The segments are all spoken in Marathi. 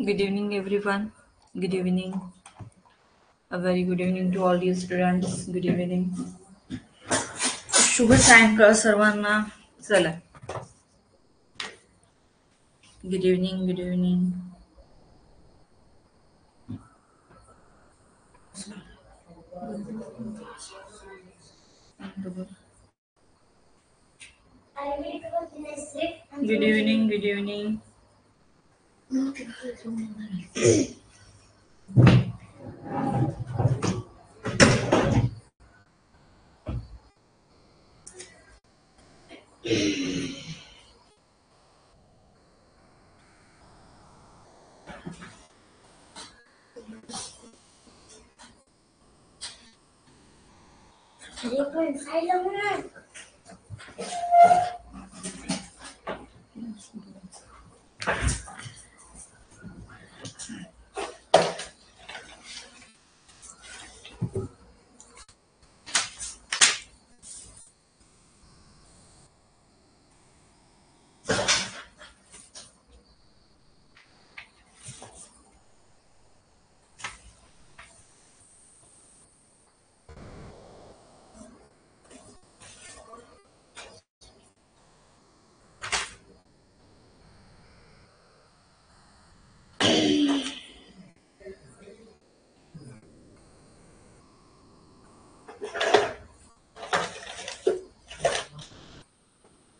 Good evening, everyone. Good evening. A very good evening to all you students. Good evening. शुभ सायंकाळ सर्वांना. चला. Good evening. Good evening. Good evening. Good evening.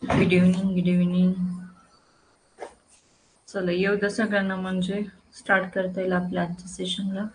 Good evening. Good evening. चला येऊ द्या सगळ्यांना म्हणजे स्टार्ट करता येईल आपल्या आजच्या सेशनला.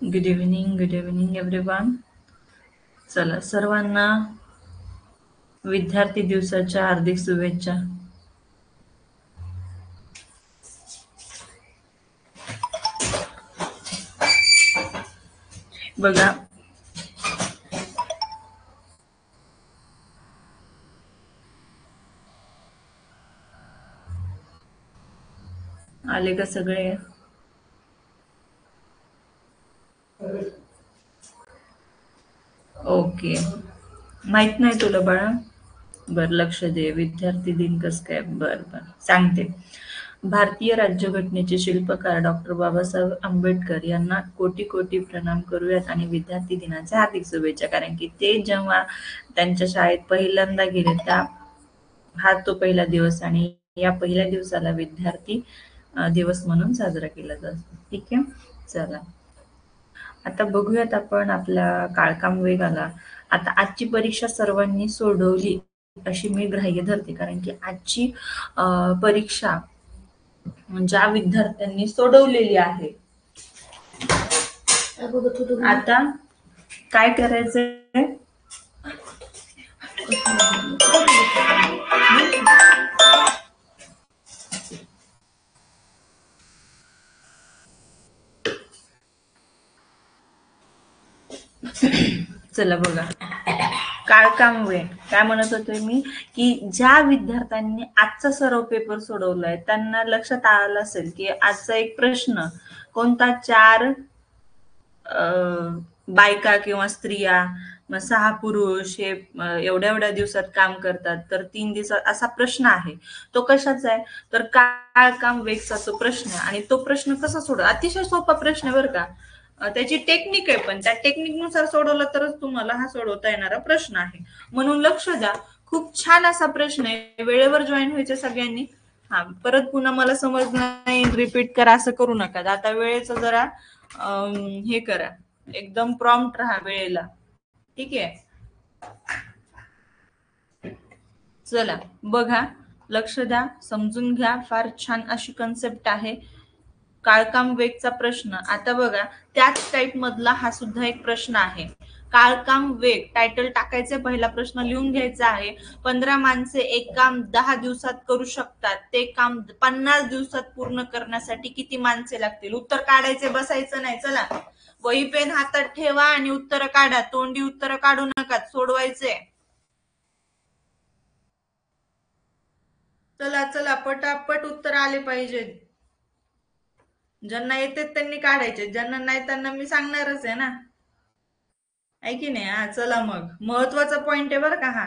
Good evening everyone. चला सर्वांना विद्यार्थी दिवसाच्या हार्दिक शुभेच्छा. बघा आले का सगळे? ओके. माहित नाही तुला बाळा? बर लक्ष दे. विद्यार्थी दिन कस काय? बर सांगते. भारतीय राज्यघटनेचे शिल्पकार डॉक्टर बाबासाहेब आंबेडकर यांना कोटी कोटी प्रणाम करूयात आणि विद्यार्थी दिनाच्या हार्दिक शुभेच्छा. कारण की ते जेव्हा त्यांच्या शाळेत पहिल्यांदा गेले त्या हा तो पहिला दिवस आणि या पहिल्या दिवसाला विद्यार्थी दिवस म्हणून साजरा केला जातो. ठीक आहे. चला आता बघूयात आपण आपला काळकाम वेगाला. आता आजची परीक्षा सर्वांनी सोडवली अशी मी ग्राह्य धरते. कारण की आजची परीक्षा ज्या विद्यार्थ्यांनी सोडवलेली आहे. आता काय करायचंय? चला बघा काळकाम वेळ काय म्हणत होते मी की ज्या विद्यार्थ्यांनी आजचा सराव पेपर सोडवलाय त्यांना लक्षात आलं असेल की आजचा एक प्रश्न कोणता 4 बायका किंवा स्त्रिया मग 6 पुरुष हे एवढ्या एवढ्या दिवसात काम करतात तर 3 दिवसात असा प्रश्न आहे. तो कशाचा आहे तर काळकाम वेगचा तो प्रश्न आणि तो प्रश्न कसा सोडव अतिशय सोपा प्रश्न बरं का. त्याची टेक्निक आहे पण त्या टेक्निकनुसार सोडवला तरच तुम्हाला हा सोडवता येणारा प्रश्न आहे. म्हणून लक्ष द्या. खूप छान असा प्रश्न आहे. वेळेवर जॉईन व्हायचे सगळ्यांनी. हा, परत पुन्हा मला समजलं नाही रिपीट करा असं करू नका. आता वेळेचं जरा हे करा, एकदम प्रॉम्प्ट राहा वेळेला. ठीक आहे, चला बघा, लक्ष द्या, समजून घ्या. फार छान अशी कन्सेप्ट आहे. काळकाम वेगचा प्रश्न. आता बघा, त्याच टाईप मधला हा सुद्धा एक प्रश्न आहे. काळकाम वेग टायटल टाकायचे, पहिला प्रश्न लिहून घ्यायचा आहे. 15 माणसे एक काम 10 दिवसात करू शकतात, ते काम 50 दिवसात पूर्ण करण्यासाठी किती माणसे लागतील? उत्तर काढायचे, बसायचं नाही. चला, वही पेन हातात ठेवा आणि उत्तर काढा. तोंडी उत्तर काढू नका, सोडवायचे. चला चला, पटापट उत्तर आले पाहिजेत. ज्यांना येते त्यांनी काढायचे, ज्यांना नाही त्यांना मी सांगणारच आहे ना, आहे की नाही? हा, चला मग, महत्वाचा पॉइंट आहे बरं का हा.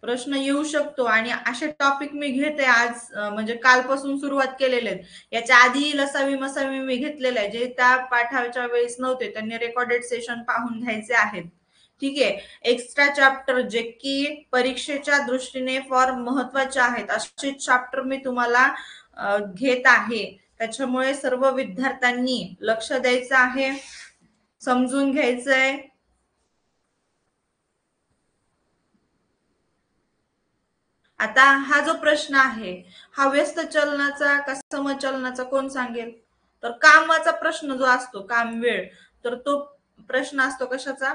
प्रश्न येऊ शकतो आणि असे टॉपिक मी घेते आज, म्हणजे कालपासून सुरुवात केलेले आहेत. याच्या आधी लसावी मसावी मी घेतलेलं आहे, जे त्या पाठाच्या वेळेस नव्हते त्यांनी रेकॉर्डेड सेशन पाहून घ्यायचे आहेत. ठीक आहे, एक्स्ट्रा चॅप्टर जे की परीक्षेच्या दृष्टीने फार महत्वाचे आहेत, असे चॅप्टर मी तुम्हाला घेत आहे. त्याच्यामुळे सर्व विद्यार्थ्यांनी लक्ष द्यायचं आहे, समजून घ्यायचंय. आता हा जो प्रश्न आहे, हा व्यस्त चलनाचा का समचलनाचा कोण सांगेल? तर कामाचा प्रश्न जो असतो, काम वेळ, तर तो प्रश्न असतो कशाचा?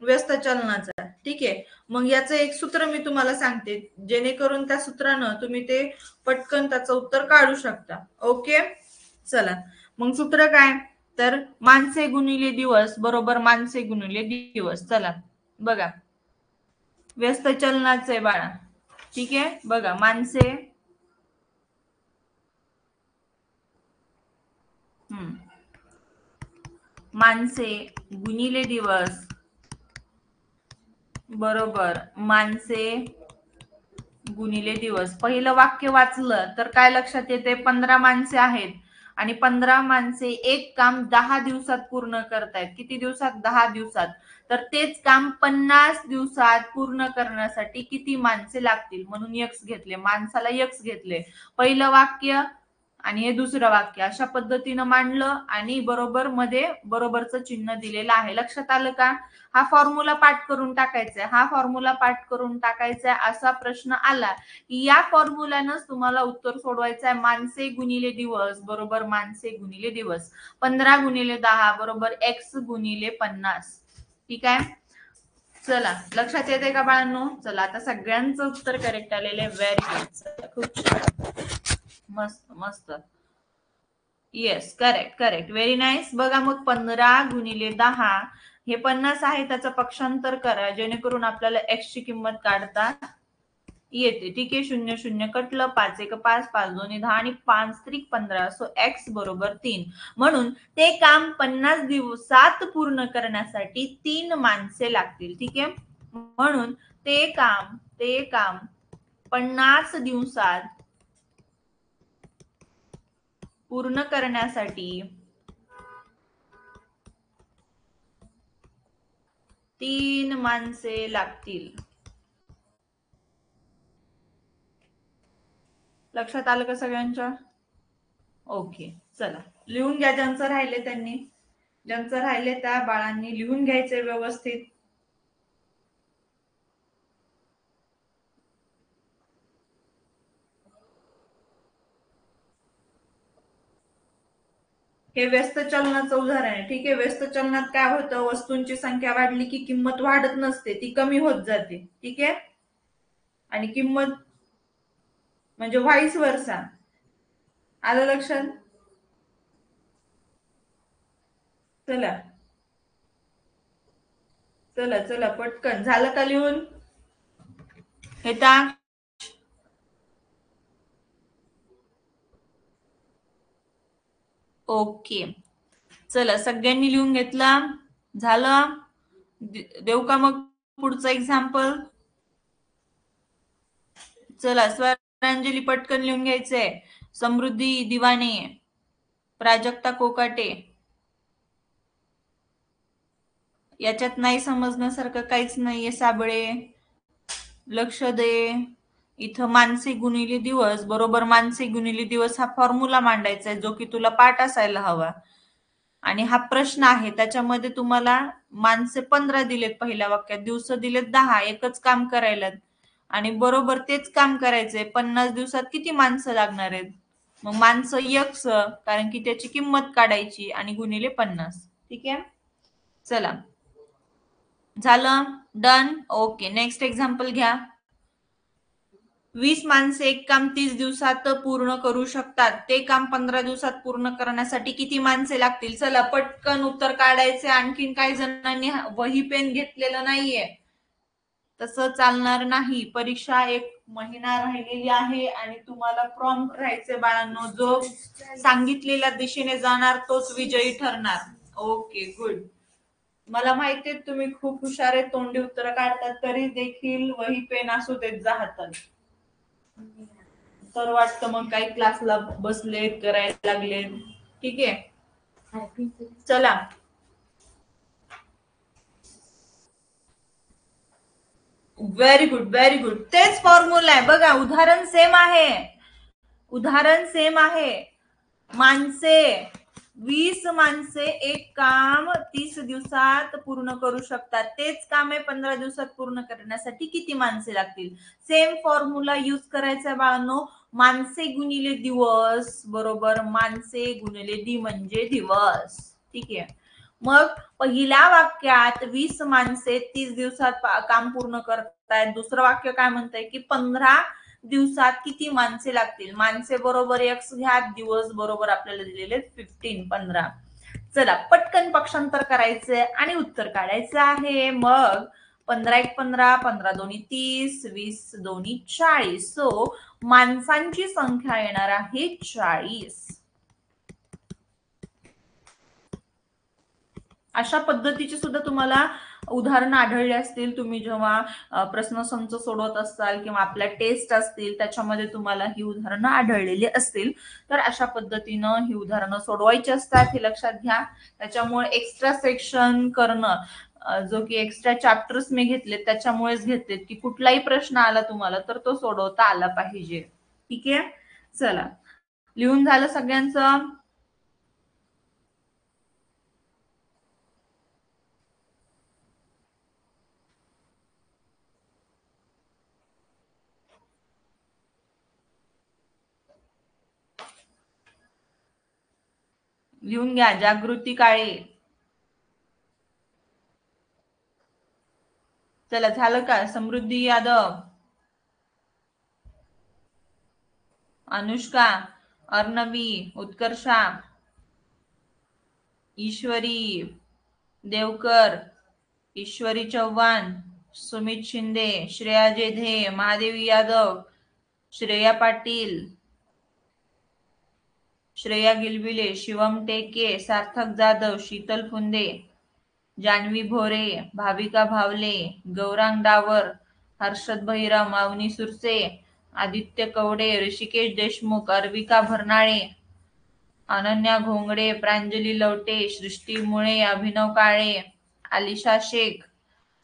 व्यस्त चलनाचा. ठीक आहे, मग याचं एक सूत्र मी तुम्हाला सांगते, जेणेकरून त्या सूत्रानं तुम्ही ते पटकन त्याचं उत्तर काढू शकता. ओके, चला मग सूत्र काय? तर माणसे गुणिले दिवस बरोबर माणसे गुणिले दिवस. चला बघा, व्यस्त चलनाचे बाळा. ठीक आहे, बघा, माणसे माणसे गुणिले दिवस बरोबर माणसे गुणिले दिवस. पहिलं वाक्य वाचलं तर काय लक्षात येते? 15 माणसे आहेत आणि 15 माणसे एक काम 10 दिवसात पूर्ण करतायत. किती दिवसात? 10 दिवसात. तर तेच काम 50 दिवसात पूर्ण करण्यासाठी किती माणसे लागतील? म्हणून यक्स घेतले, माणसाला यक्स घेतले. पहिलं वाक्य आणि हे दुसरं वाक्य अशा पद्धतीनं मांडलं आणि बरोबर मध्ये बरोबरचं चिन्ह दिलेलं आहे. लक्षात आलं का? हा फॉर्म्युला पाठ करून टाकायचा, हा फॉर्म्युला पाठ करून टाकायचा. असा प्रश्न आला की या फॉर्म्युल्यानंच तुम्हाला उत्तर सोडवायचं आहे. माणसे गुणिले दिवस बरोबर माणसे गुणिले दिवस. 15 गुणिले 10 बरोबर एक्स गुणिले 50. ठीक आहे, चला लक्षात येते का बाळांनो? चला, आता सगळ्यांचं उत्तर करेक्ट आलेलं आहे. व्हेरी गुड, खूप छान, मस्त मस्त. Yes, correct correct, very nice. बघा मग 15 गुणिले 10 हे 50 आहे, त्याचं पक्षांतर करा जेणेकरून आपल्याला एक्स ची किंमत काढता येते. ठीक आहे, 0 0 कटलं, 5 1 5, 5 2 10 आणि 5 3 15. सो एक्स बरोबर 3. म्हणून ते काम 50 दिवसात पूर्ण करण्यासाठी 3 माणसे लागतील. ठीक आहे, म्हणून ते काम 50 दिवसात पूर्ण करण्यासाठी 3 माणसे लागतील. लक्षात आलं का सगळ्यांच्या? ओके, चला लिहून घ्या. ज्यांचं राहिले त्यांनी, ज्यांचं राहिले त्या बाळांनी लिहून घ्यायचे व्यवस्थित. हे व्यस्त चलनाचं उदाहरण आहे. ठीक आहे, व्यस्त चलनात काय होतं? वस्तूंची संख्या वाढली की किंमत वाढत नसते, ती कमी होत जाते. ठीक आहे, आणि किंमत म्हणजे व्हाईस वर्सा. आलं लक्षात? चला चला चला, पटकन झालं का लिहून? हे ता ओके, चला सगळ्यांनी लिहून घेतला, झालं? देऊ का मग पुढचं एक्झाम्पल? चला, स्वरांजली पटकन लिहून घ्यायचंय. समृद्धी दिवाणे, प्राजक्ता कोकाटे. याच्यात नाही समजण्यासारखं काहीच नाहीये साबळे, लक्ष दे. इथं माणसे गुणिले दिवस बरोबर माणसे गुणिले दिवस हा फॉर्म्युला मांडायचा आहे, जो की तुला पाठ असायला हवा. आणि हा प्रश्न आहे, त्याच्यामध्ये तुम्हाला माणसे 15 दिलेत पहिल्या वाक्यात, दिवस दिलेत 10, एकच काम करायला आणि बरोबर तेच काम करायचंय. 50 दिवसात किती माणसं लागणार आहेत? मग माणसं यक्स, कारण की त्याची किंमत काढायची आणि गुणिले 50. ठीक आहे, चला झालं, डन. ओके, नेक्स्ट एक्झाम्पल घ्या. 20 माणसे एक काम 30 दिवसात पूर्ण करू शकतात, ते काम 15 दिवसात पूर्ण करण्यासाठी किती माणसे लागतील? चला पटकन उत्तर काढायचे. आणखीन काही जणांनी वही पेन घेतलेलं नाहीये, तसं चालणार नाही. परीक्षा एक महिना राहिलेली आहे आणि तुम्हाला प्रॉम्प्ट राहायचे बाळांनो. जो सांगितलेल्या दिशेने जाणार तोच विजयी ठरणार. Okay, good. मला माहितीये तुम्ही खूप हुशार आहे, तोंडी उत्तर काढतात, तरी देखील वही पेन असू देत जा हातात. तर वाटतं मग काही क्लासला बसले करायला लागले. ठीक आहे, चला. Very good, very good. तेच फॉर्म्युला आहे बघा. उदाहरण सेम आहे, उदाहरण सेम आहे. माणसे 20 माणसे एक काम 30 दिवसात पूर्ण करू शकतात, तेच काम आहे 15 दिवसात पूर्ण करण्यासाठी किती माणसे लागतील? सेम फॉर्म्युला यूज करायचा बाळांनो. माणसे गुणिले दिवस बरोबर माणसे गुणिले दी म्हणजे दिवस. ठीक आहे, मग पहिल्या वाक्यात 20 माणसे 30 दिवसात काम पूर्ण करतायत. दुसरं वाक्य काय म्हणतंय की 15 दिवसात किती माणसे लागतील? माणसे बरोबर एक्स घ्या, दिवस बरोबर आपल्याला दिलेले 15. चला पटकन पक्षांतर करायचंय आणि उत्तर काढायचं आहे. मग 15 एक 15, 15 दोन्ही 30, 20 दोन्ही 40. सो माणसांची संख्या येणार आहे 40. अशा पद्धतीची सुद्धा तुम्हाला उदाहरणं आढळली असतील. तुम्ही जेव्हा प्रश्नसंच सोडवत असाल किंवा आपल्या टेस्ट असतील त्याच्यामध्ये तुम्हाला ही उदाहरणं आढळलेली असतील. तर अशा पद्धतीनं ही उदाहरणं सोडवायची असतात, हे लक्षात घ्या. त्याच्यामुळे एक्स्ट्रा सेक्शन करणं, जो की एक्स्ट्रा चॅप्टर्स मी घेतले त्याच्यामुळेच घेतलेत, की कुठलाही प्रश्न आला तुम्हाला तर तो सोडवता आला पाहिजे. ठीक आहे, चला लिहून झालं सगळ्यांचं? लिहून घ्या. जागृती काळे. चला झालं का? समृद्धी यादव, अनुष्का, अर्णवी, उत्कर्षा, ईश्वरी देवकर, ईश्वरी चव्हाण, सुमित शिंदे, श्रेया जेधे, महादेवी यादव, श्रेया पाटील, श्रेया गिलबिले, शिवम टेके, सार्थक जाधव, शीतल फुंदे, जानवी भोरे, भाविका भावले, गौरांग डावर, हर्षद भैरम, अवनी सुरसे, आदित्य कवडे, ऋषिकेश देशमुख, अर्विका भरनाळे, अनन्या घोंगडे, प्रांजली लवटे, सृष्टी मुळे, अभिनव काळे, आलिशा शेख,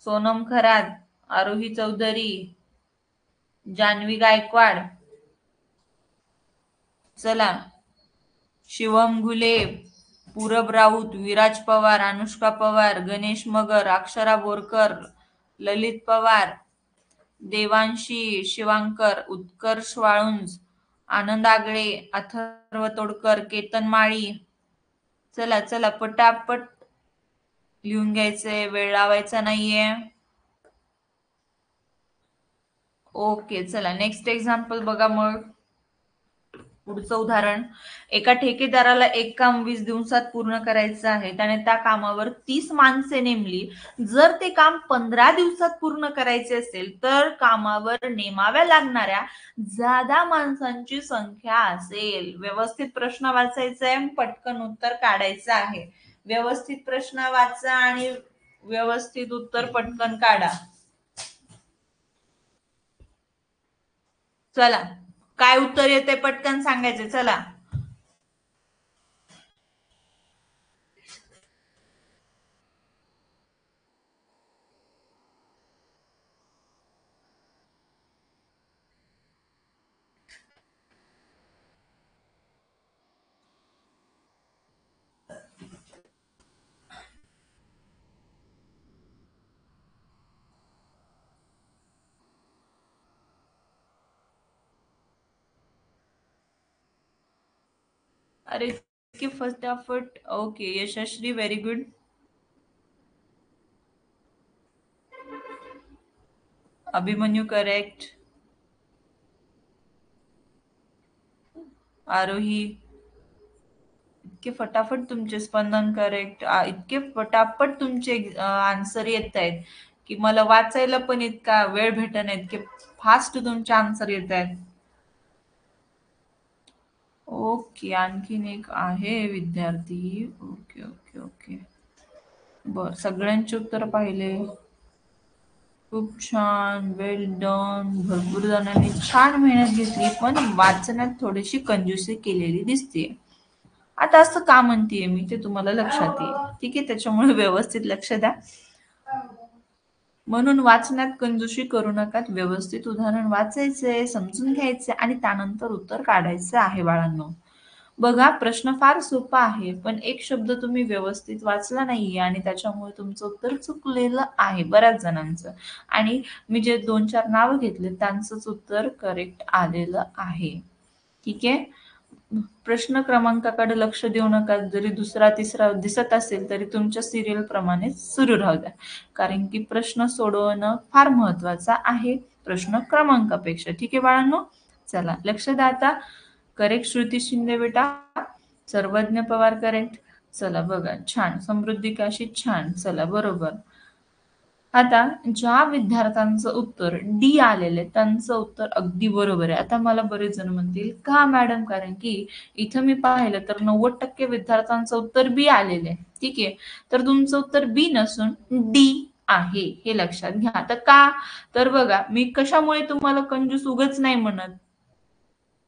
सोनम खरात, आरोही चौधरी, जानवी गायकवाड, चला शिवम घुले, पूरब राऊत, विराज पवार, अनुष्का पवार, गणेश मगर, अक्षरा बोरकर, ललित पवार, देवांशी शिवांकर, उत्कर्ष वाळुंज, आनंद आगळे, अथर्व तोडकर, केतन माळी. चला चला पटापट लिहून घ्यायचंय, वेळ लावायचा नाहीये. ओके, चला नेक्स्ट एक्झाम्पल बघा. मग पुढचं उदाहरण. एका ठेकेदाराला एक काम 20 दिवसात पूर्ण करायचं आहे. त्याने त्या कामावर 30 माणसे नेमली. जर ते काम 15 दिवसात पूर्ण करायचे असेल तर कामावर नेमाव्या लागणाऱ्या जादा माणसांची संख्या असेल. व्यवस्थित प्रश्न वाचायचा आहे, पटकन उत्तर काढायचं आहे. व्यवस्थित प्रश्न वाचा आणि व्यवस्थित उत्तर पटकन काढा. चला काय उत्तर येते पटकन सांगायचे. चला अरे इतके फटाफट. Okay Yashashri, very good. Abhimanyu correct. Aarohi, इतके फटाफट तुमचे स्पंदन करेक्ट. इतके फटाफट तुमचे आन्सर येत आहेत की मला वाचायला पण इतका वेळ भेटत इतके फास्ट तुमचे आन्सर येत आहेत. ओके, आणखीन एक आहे विद्यार्थी. Okay okay okay. बर, सगळ्यांचे उत्तर पाहिले. खूप छान, वेल डन. भरपूर जणांनी छान मेहनत घेतली, पण वाचण्यात थोडीशी कंजूसी केलेली दिसते. आता असं का म्हणतेय मी ते तुम्हाला लक्षात येईल. ठीक आहे, त्याच्यामुळे व्यवस्थित लक्ष द्या. म्हणून वाचण्यात कंजूशी करू नका. व्यवस्थित उदाहरण वाचायचंय, समजून घ्यायचंय आणि त्यानंतर उत्तर काढायचं आहे बाळांनो. बघा, प्रश्न फार सोपा आहे, पण एक शब्द तुम्ही व्यवस्थित वाचला नाहीये आणि त्याच्यामुळे तुमचं उत्तर चुकलेलं आहे बऱ्याच जणांचं. आणि मी जे 2-4 नाव घेतले त्यांचंच उत्तर करेक्ट आलेलं आहे. ठीक आहे. प्रश्न क्रमांकाकडे लक्ष देऊ नका. जरी दुसरा तिसरा दिसत असेल तरी तुमच्या सिरियल प्रमाणे सुरू राहू द्या, कारण की प्रश्न सोडवणं फार महत्वाचा आहे प्रश्न क्रमांकापेक्षा. ठीक आहे बाळांनो, चला लक्ष द्या आता. करेक्ट श्रुती शिंदे बेटा. सर्वज्ञ पवार करेक्ट. चला बघा, छान. समृद्धी काशी छान. चला बरोबर. आता ज्या विद्यार्थ्यांचं उत्तर डी आलेलं आहे त्यांचं उत्तर अगदी बरोबर आहे. आता मला बरेच जण म्हणतील का मॅडम, कारण की इथं मी पाहिलं तर 90% विद्यार्थ्यांचं उत्तर बी आलेलं आहे. ठीक आहे, तर तुमचं उत्तर बी नसून डी आहे, हे लक्षात घ्या. आता का, तर बघा, मी कशामुळे तुम्हाला कंजूस उगच नाही म्हणत.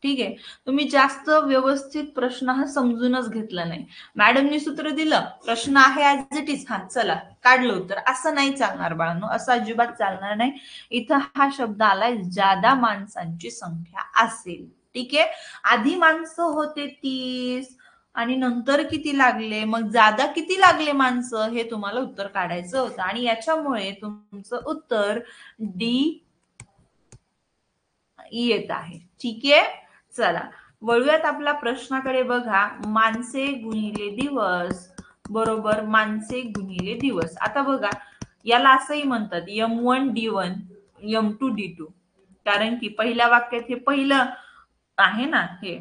ठीक आहे, तुम्ही जास्त व्यवस्थित प्रश्न हा समजूनच घेतला नाही. मॅडमनी सूत्र दिलं, प्रश्न आहे ऍज इट इज, हा चला काढलं उत्तर, असं नाही चालणार बाळांनो, असं अजिबात चालणार नाही. इथं हा शब्द आलाय जादा माणसांची संख्या असेल. ठीक आहे, आधी माणसं होते 30 आणि नंतर किती लागले, मग जादा किती लागले माणसं, हे तुम्हाला उत्तर काढायचं होतं आणि याच्यामुळे तुमचं उत्तर डी येत आहे. ठीक आहे, चला वळूयात आपल्या प्रश्नाकडे. बघा, माणसे गुणिले दिवस बरोबर माणसे गुणिले दिवस. आता बघा, याला असंही म्हणतात M1D1 M2D2, कारण की पहिल्या वाक्यात हे पहिलं आहे ना हे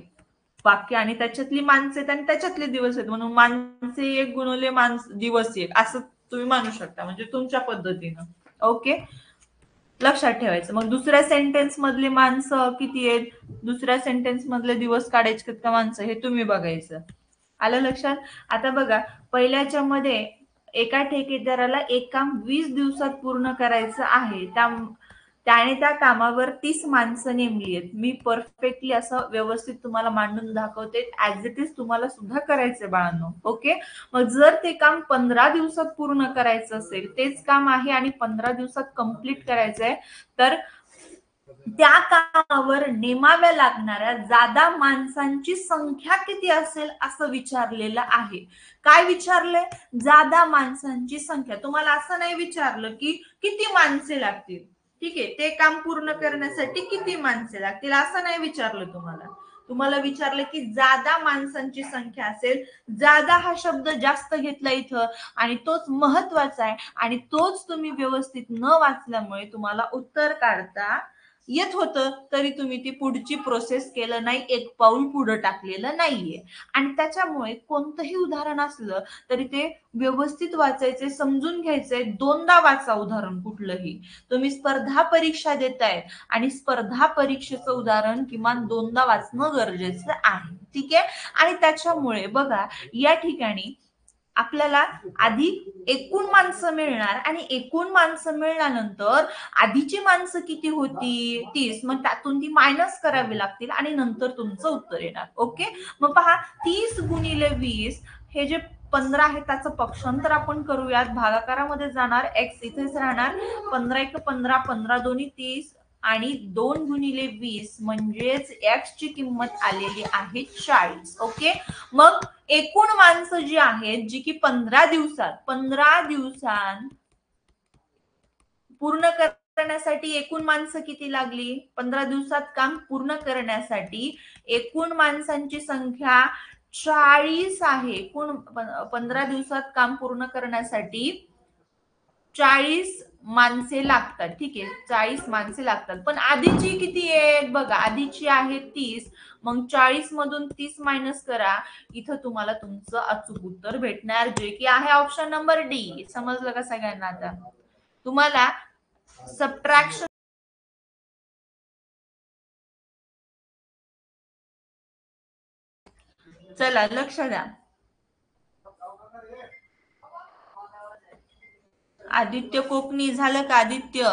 वाक्य आणि त्याच्यातली माणसे आहेत आणि त्याच्यातले दिवस आहेत, म्हणून माणसे एक गुणिले दिवस एक असं तुम्ही मानू शकता, म्हणजे तुमच्या पद्धतीनं. ओके, लक्षात ठेवायचं. मग दुसऱ्या सेंटेन्स मधले माणसं किती आहेत, दुसऱ्या सेंटेन्स मधले दिवस काढायचे का माणसं, हे तुम्ही बघायचं. आलं लक्षात. आता बघा, पहिल्याच्या मध्ये एका ठेकेदाराला एक काम 20 दिवसात पूर्ण करायचं आहे, त्याने त्या कामावर 30 माणसं नेमली आहेत. मी परफेक्टली असं व्यवस्थित तुम्हाला मांडून दाखवते, ऍज इट इज तुम्हाला सुद्धा करायचंय बाळांनो. ओके, मग जर ते काम 15 दिवसात पूर्ण करायचं असेल, तेच काम आहे आणि 15 दिवसात कंप्लीट करायचंय, तर त्या कामावर नेमाव्या लागणाऱ्या जादा माणसांची संख्या किती असेल असं विचारलेलं आहे. काय विचारलंय, जादा माणसांची संख्या. तुम्हाला असं नाही विचारलं की किती माणसे लागतील. ठीक आहे, ते काम पूर्ण करण्यासाठी किती माणसे लागतील असं नाही विचारलं तुम्हाला. तुम्हाला विचारलं की जादा माणसांची संख्या असेल. जादा हा शब्द जास्त घेतला इथं आणि तोच महत्वाचा आहे आणि तोच तुम्ही व्यवस्थित न वाचल्यामुळे तुम्हाला उत्तर काढता येत होतं, तरी तुम्ही ती पुढची प्रोसेस केलं नाही, एक पाऊल पुढे टाकलेलं नाहीये. आणि त्याच्यामुळे कोणतंही उदाहरण असलं तरी ते व्यवस्थित वाचायचे, समजून घ्यायचंय. दोनदा वाचा उदाहरण कुठलंही. तुम्ही स्पर्धा परीक्षा देताय आणि स्पर्धा परीक्षेचं उदाहरण किमान दोनदा वाचणं गरजेचं आहे. ठीक आहे, आणि त्याच्यामुळे बघा, या ठिकाणी आपल्याला आधी एकूण माणसं मिळणार आणि एकूण माणसं मिळाल्यानंतर आधीची माणसं किती होती, 30, मग त्यातून ती मायनस करावी लागतील आणि नंतर तुमचं उत्तर येणार. ओके, मग पहा, 30 गुणिले 20, हे जे 15 आहे त्याचं पक्षांतर आपण करूयात. भागाकारामध्ये जाणार, एक्स इथेच राहणार. 15 15, 15 दोन्ही 30 आणि 2 गुणिले 20 म्हणजेच एक्स ची किंमत आलेली आहे 40. ओके, मग एकूण माणसं जी आहेत, जी की 15 दिवसात पूर्ण करण्यासाठी एकूण माणसं किती लागली, 15 दिवसात काम पूर्ण करण्यासाठी एकूण माणसांची संख्या 40 आहे. एकूण 15 दिवसात काम पूर्ण करण्यासाठी 40 माणसे लागतात. ठीक आहे, 40 माणसे लागतात. पण आधीची किती आहेत बघा, आधीची आहे 30. मग 40 मधून 30 मायनस करा. इथं तुम्हाला तुमचं अचूक उत्तर भेटणार, जे की आहे ऑप्शन नंबर डी. समजलं का सगळ्यांना? आता तुम्हाला सबट्रॅक्शन, चला लक्ष द्या. आदित्य कोकणी झालं का? आदित्य,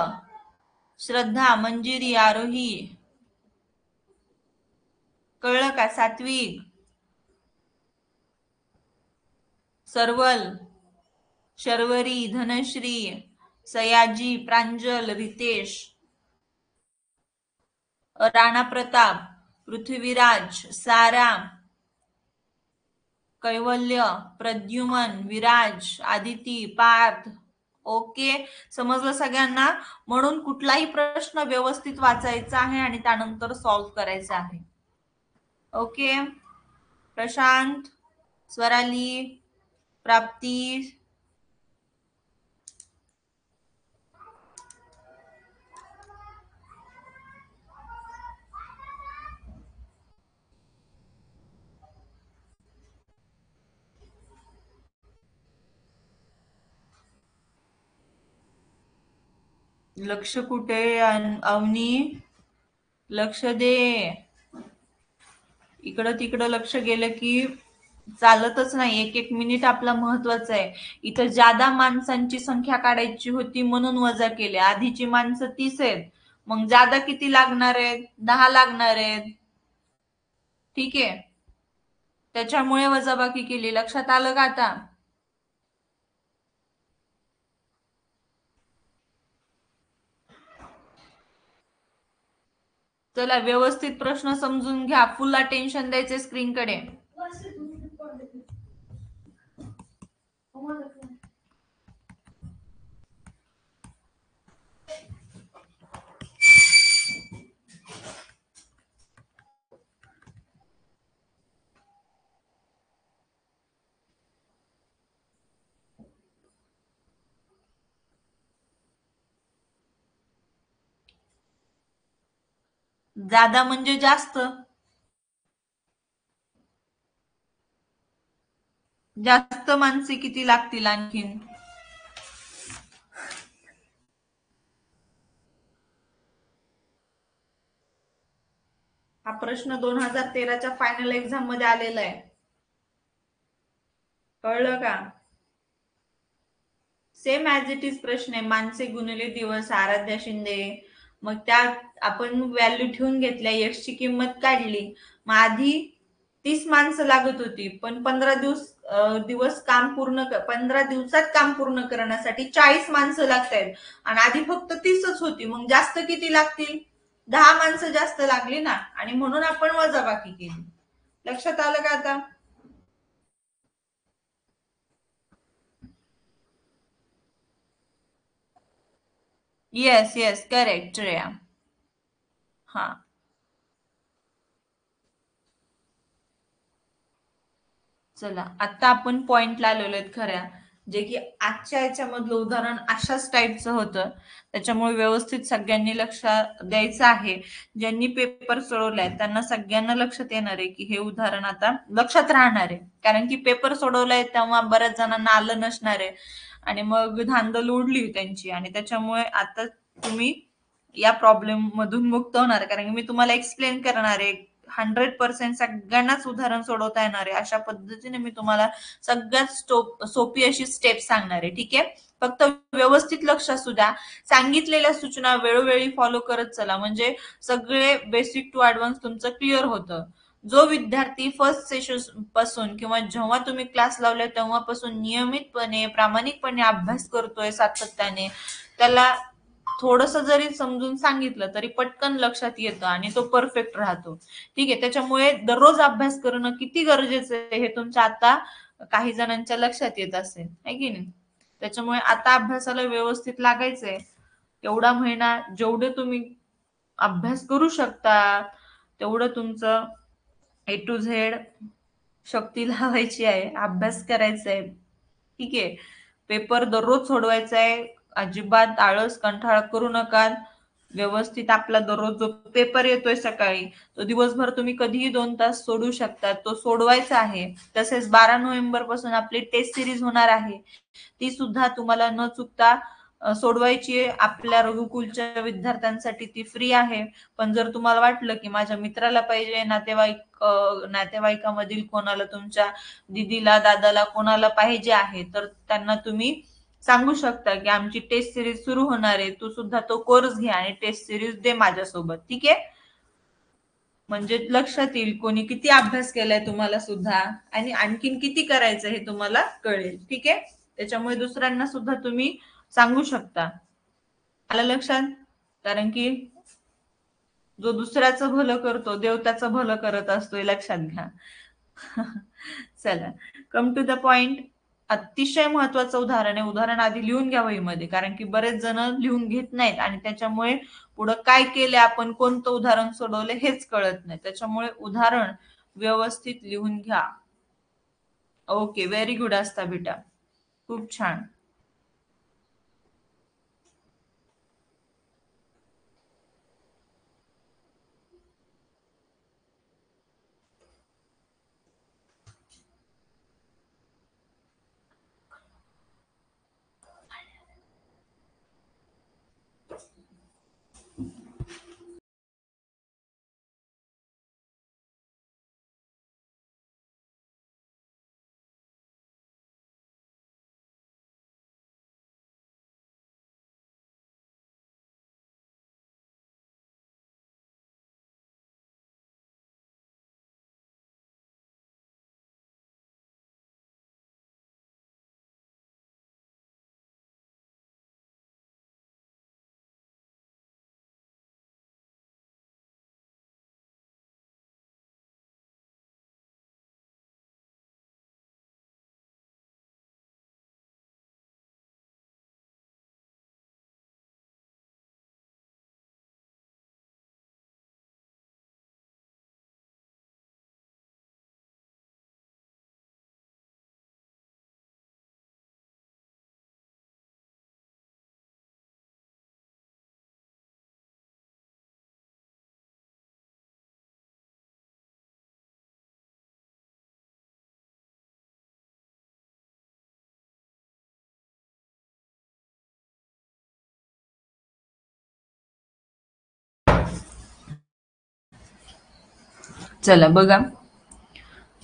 श्रद्धा, मंजिरी, आरोही, कळलं का? सात्विक, सरवल, शर्वरी, धनश्री, सयाजी, प्रांजल, रितेश, राणा प्रताप, पृथ्वीराज, सारा, कैवल्य, प्रद्युमन, विराज, आदिती, पार्थ. ओके, समजलं सगळ्यांना? म्हणून कुठलाही प्रश्न व्यवस्थित वाचायचा आहे आणि त्यानंतर सॉल्व्ह करायचा आहे. ओके, प्रशांत, स्वराली, प्राप्ती, लक्ष कुठे? अवनी, लक्ष दे. इकडं तिकडं लक्ष गेलं की चालतच नाही. एक एक मिनिट आपला महत्वाचा आहे. इथं जादा माणसांची संख्या काढायची होती म्हणून वजा केले. आधीची माणसं 30 आहेत, मग जादा किती लागणार आहेत? 10 लागणार आहेत. ठीक आहे, त्याच्यामुळे वजाबाकी केली. लक्षात आलं का आता? चला व्यवस्थित प्रश्न समजून घ्या. फुल अटेन्शन द्यायचे स्क्रीनकडे. जादा म्हणजे जास्त. जास्त माणसे किती लागतील आणखीन? हा प्रश्न 2013च्या फायनल एक्झाम मध्ये आलेला आहे. कळलं का? सेम ऍज इट इज प्रश्न आहे. माणसे गुणिले दिवस, आराध्या शिंदे. मग त्यात आपण व्हॅल्यू ठेवून घेतल्या, एक्सची किंमत काढली. मग आधी 30 माणसं लागत होती, पण 15 दिवस काम पूर्ण 15 दिवसात काम पूर्ण करण्यासाठी 40 माणसं लागतायत. आणि आधी फक्त 30च होती, मग जास्त किती लागतील? 10 माणसं जास्त लागली ना, आणि म्हणून आपण वजाबाकी केली. लक्षात आलं का आता? Yes yes, correct Shreya. हा, चला आता आपण पॉइंटला आलेलो आहेत खऱ्या, जे की आजच्या याच्यामधलं उदाहरण अशाच टाईपचं होतं. त्याच्यामुळे व्यवस्थित सगळ्यांनी लक्ष द्यायचं आहे. ज्यांनी पेपर सोडवलाय त्यांना सगळ्यांना लक्षात येणार आहे की हे उदाहरण आता लक्षात राहणार आहे. कारण की पेपर सोडवलाय तेव्हा बऱ्याच जणांना आलं नसणार आहे आणि मग धांदल उडली त्यांची, आणि त्याच्यामुळे आता तुम्ही या प्रॉब्लेम मधून मुक्त होणार, कारण की मी तुम्हाला एक्सप्लेन करणार आहे. 100% सगळ्यांनाच उदाहरण सोडवता येणार आहे अशा पद्धतीने मी तुम्हाला सगळ्यात सोपी अशी स्टेप सांगणार आहे. ठीक आहे, फक्त व्यवस्थित लक्ष असू द्या. सांगितलेल्या सूचना वेळोवेळी फॉलो करत चला, म्हणजे सगळे बेसिक टू ऍडव्हान्स तुमचं क्लिअर होतं. जो विद्यार्थी फर्स्ट सेशन पासून किंवा जेव्हा तुम्ही क्लास लावले तेव्हापासून नियमितपणे प्रामाणिकपणे अभ्यास करतोय सातत्याने, त्याला थोडस जरी समजून सांगितलं तरी पटकन लक्षात येतं आणि तो परफेक्ट राहतो. ठीक आहे, त्याच्यामुळे दररोज अभ्यास करणं किती गरजेचं आहे हे तुमच्या आता काही जणांच्या लक्षात येत असेल, आहे की नाही? त्याच्यामुळे आता अभ्यासाला व्यवस्थित लागायचंय. एवढा महिना जेवढे तुम्ही अभ्यास करू शकता तेवढं तुमचं ए टू झेड शक्ती लावायची आहे, अभ्यास करायचा आहे. ठीक आहे. पेपर दररोज सोडवायचा आहे. अजिबात आळस कंटाळा करू नका. व्यवस्थित आपला दररोज जो पेपर येतोय सकाळी, तो दिवसभर तुम्ही कधीही 2 तास सोडू शकता. तो सोडवायचा आहे. तसेच 12 नोव्हेंबर पासून आपली टेस्ट सिरीज होणार आहे. ती सुद्धा तुम्हाला न चुकता सोडवायची आहे. आपल्या रघुकुलच्या विद्यार्थ्यांसाठी ती फ्री आहे. पण जर तुम्हाला वाटलं की माझ्या मित्राला पाहिजे, नातेवाईकामधील कोणाला, तुमच्या दीदीला, दादाला कोणाला पाहिजे आहे, तर त्यांना तुम्ही सांगू शकता की आमची टेस्ट सिरीज सुरू होणार आहे, तू सुद्धा तो कोर्स घे आणि टेस्ट सिरीज दे माझ्यासोबत. ठीक आहे. म्हणजे लक्षात येईल कोणी किती अभ्यास केलाय तुम्हाला सुद्धा, आणि आणखीन किती करायचं हे तुम्हाला कळेल. ठीक आहे. त्याच्यामुळे दुसऱ्यांना सुद्धा तुम्ही सांगू शकता. आलं लक्षात? कारण की जो दुसऱ्याचं भलं करतो, देव त्याचं भलं करत असतो, हे लक्षात घ्या. चला, कम टू द पॉइंट. अतिशय महत्वाचं उदाहरण आहे. उदाहरण आधी लिहून घ्या वहीमध्ये, कारण की बरेच जण लिहून घेत नाहीत आणि त्याच्यामुळे पुढं काय केले, आपण कोणतं उदाहरण सोडवले हेच कळत नाही. त्याच्यामुळे उदाहरण व्यवस्थित लिहून घ्या. ओके, व्हेरी गुड असता बेटा, खूप छान. चला बघा,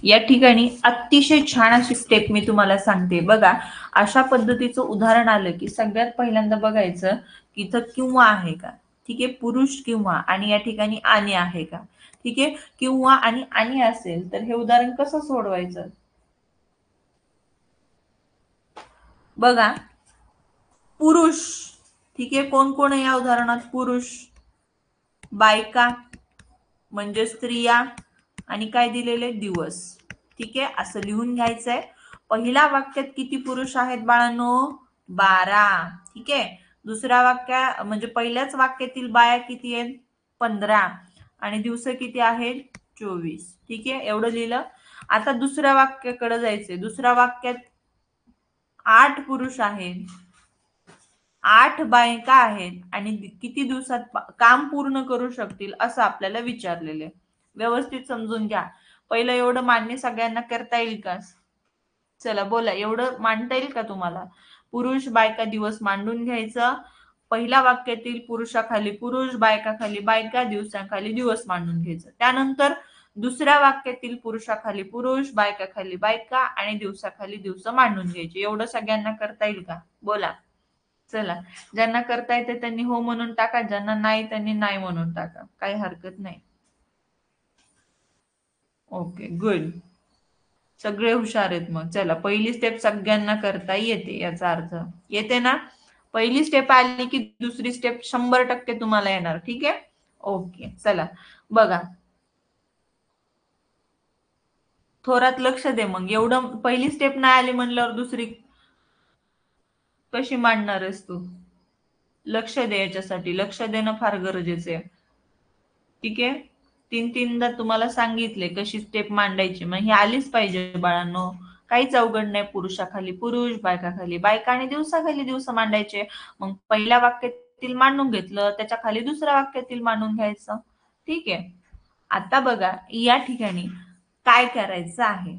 या ठिकाणी अतिशय छान अशी स्टेप मी तुम्हाला सांगते बघा. अशा पद्धतीचं उदाहरण आलं की सगळ्यात पहिल्यांदा बघायचं की इथं किंवा आहे का. ठीक आहे, पुरुष किंवा, आणि या ठिकाणी आणि आहे का. ठीक आहे, किंवा आणि असेल तर हे उदाहरण कसं सोडवायचं बघा. पुरुष, ठीक आहे, कोण कोण आहे या उदाहरणात, पुरुष, बायका म्हणजे स्त्रिया, आणि काय दिलेले, दिवस. ठीक आहे, असं लिहून घ्यायचंय. पहिल्या वाक्यात किती पुरुष आहेत बाळांनो, 12. ठीक आहे. दुसऱ्या वाक्या म्हणजे पहिल्याच वाक्यातील बाया किती आहेत, 15, आणि दिवस किती आहेत, 24. ठीक आहे, एवढं लिहिलं. आता दुसऱ्या वाक्याकडे जायचंय. दुसऱ्या वाक्यात 8 पुरुष आहेत, 8 बायका आहेत, आणि किती दिवसात काम पूर्ण करू शकतील असं आपल्याला विचारलेलं आहे. व्यवस्थित समजून घ्या. पहिलं एवढं मान्य सगळ्यांना करता येईल का. चला बोला, एवढं मांडता येईल का तुम्हाला. पुरुष बायका दिवस मांडून घ्यायचं. पहिल्या वाक्यातील पुरुषाखाली पुरुष, बायकाखाली बायका, दिवसाखाली दिवस मांडून घ्यायचं. त्यानंतर दुसऱ्या वाक्यातील पुरुषाखाली पुरुष, बायकाखाली बायका, आणि दिवसाखाली दिवस मांडून घ्यायचे. एवढं सगळ्यांना करता येईल का, बोला. चला, ज्यांना करता येते त्यांनी हो म्हणून टाका, ज्यांना नाही त्यांनी नाही म्हणून टाका, काही हरकत नाही. Okay, good. सगळे हुशार आहेत मग. चला, पहिली स्टेप सगळ्यांना करता येते, याचा अर्थ येते ना. पहिली स्टेप आली की दुसरी स्टेप 100% तुम्हाला येणार. ठीक आहे. ओके, चला बघा. थोरात लक्ष दे. मग एवढं पहिली स्टेप नाही आली म्हणल्यावर दुसरी कशी मांडणार आहेस तू. लक्ष दे, याच्यासाठी लक्ष देणं फार गरजेचं आहे. ठीक आहे. तीनदा तुम्हाला सांगितले कशी स्टेप मांडायची, मग ही आलीच पाहिजे बाळांनो. काहीच अवघड नाही. पुरुषाखाली पुरुष, बायकाखाली बायका आणि दिवसाखाली दिवस मांडायचे. मग पहिल्या वाक्यातील मांडून घेतलं, त्याच्या खाली दुसऱ्या वाक्यातील मांडून घ्यायचं. ठीक आहे. आता बघा या ठिकाणी काय करायचं आहे.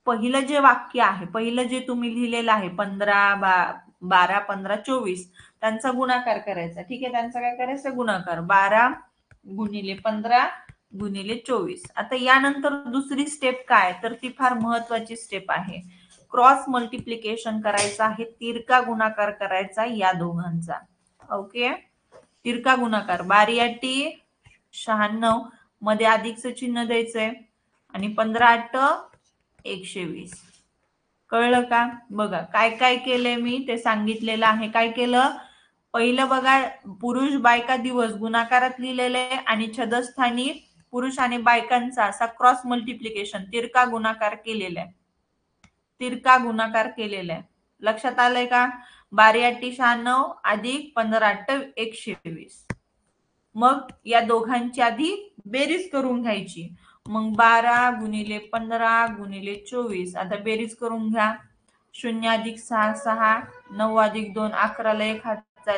पहिलं जे वाक्य आहे, पहिलं जे तुम्ही लिहिलेलं आहे 12, 15, 24, त्यांचा गुणाकार करायचा. ठीक आहे. त्यांचा काय करायचा गुणाकार. 12 गुणिले 15 गुणिले 24. आता यानंतर दुसरी स्टेप काय, तर ती फार महत्वाची स्टेप आहे. क्रॉस मल्टिप्लिकेशन करायचं आहे. तिरका गुणाकार करायचा या दोघांचा. ओके. तिरका गुणाकार. 12 96 मध्ये अधिकचं चिन्ह द्यायचंय आणि 15 120. कळलं का. बघा काय काय केलंय मी ते सांगितलेलं आहे. काय केलं, पहिलं बघा पुरुष बायका दिवस गुणाकारात लिहिलेले आणि छदस्थानी पुरुष आणि बायकांचा असा क्रॉस मल्टिप्लिकेशन तिरका गुणाकार केलेला आहे. तिरका गुणाकार केलेला आहे. लक्षात आलंय का. 12 96 अधिक 15 120. मग या दोघांची आधी बेरीज करून घ्यायची. मग 12 गुणिले 15 गुणिले 24. आता बेरीज करून घ्या. 0 अधिक 6 6, 9 अधिक 2 11 ला 1 हातचा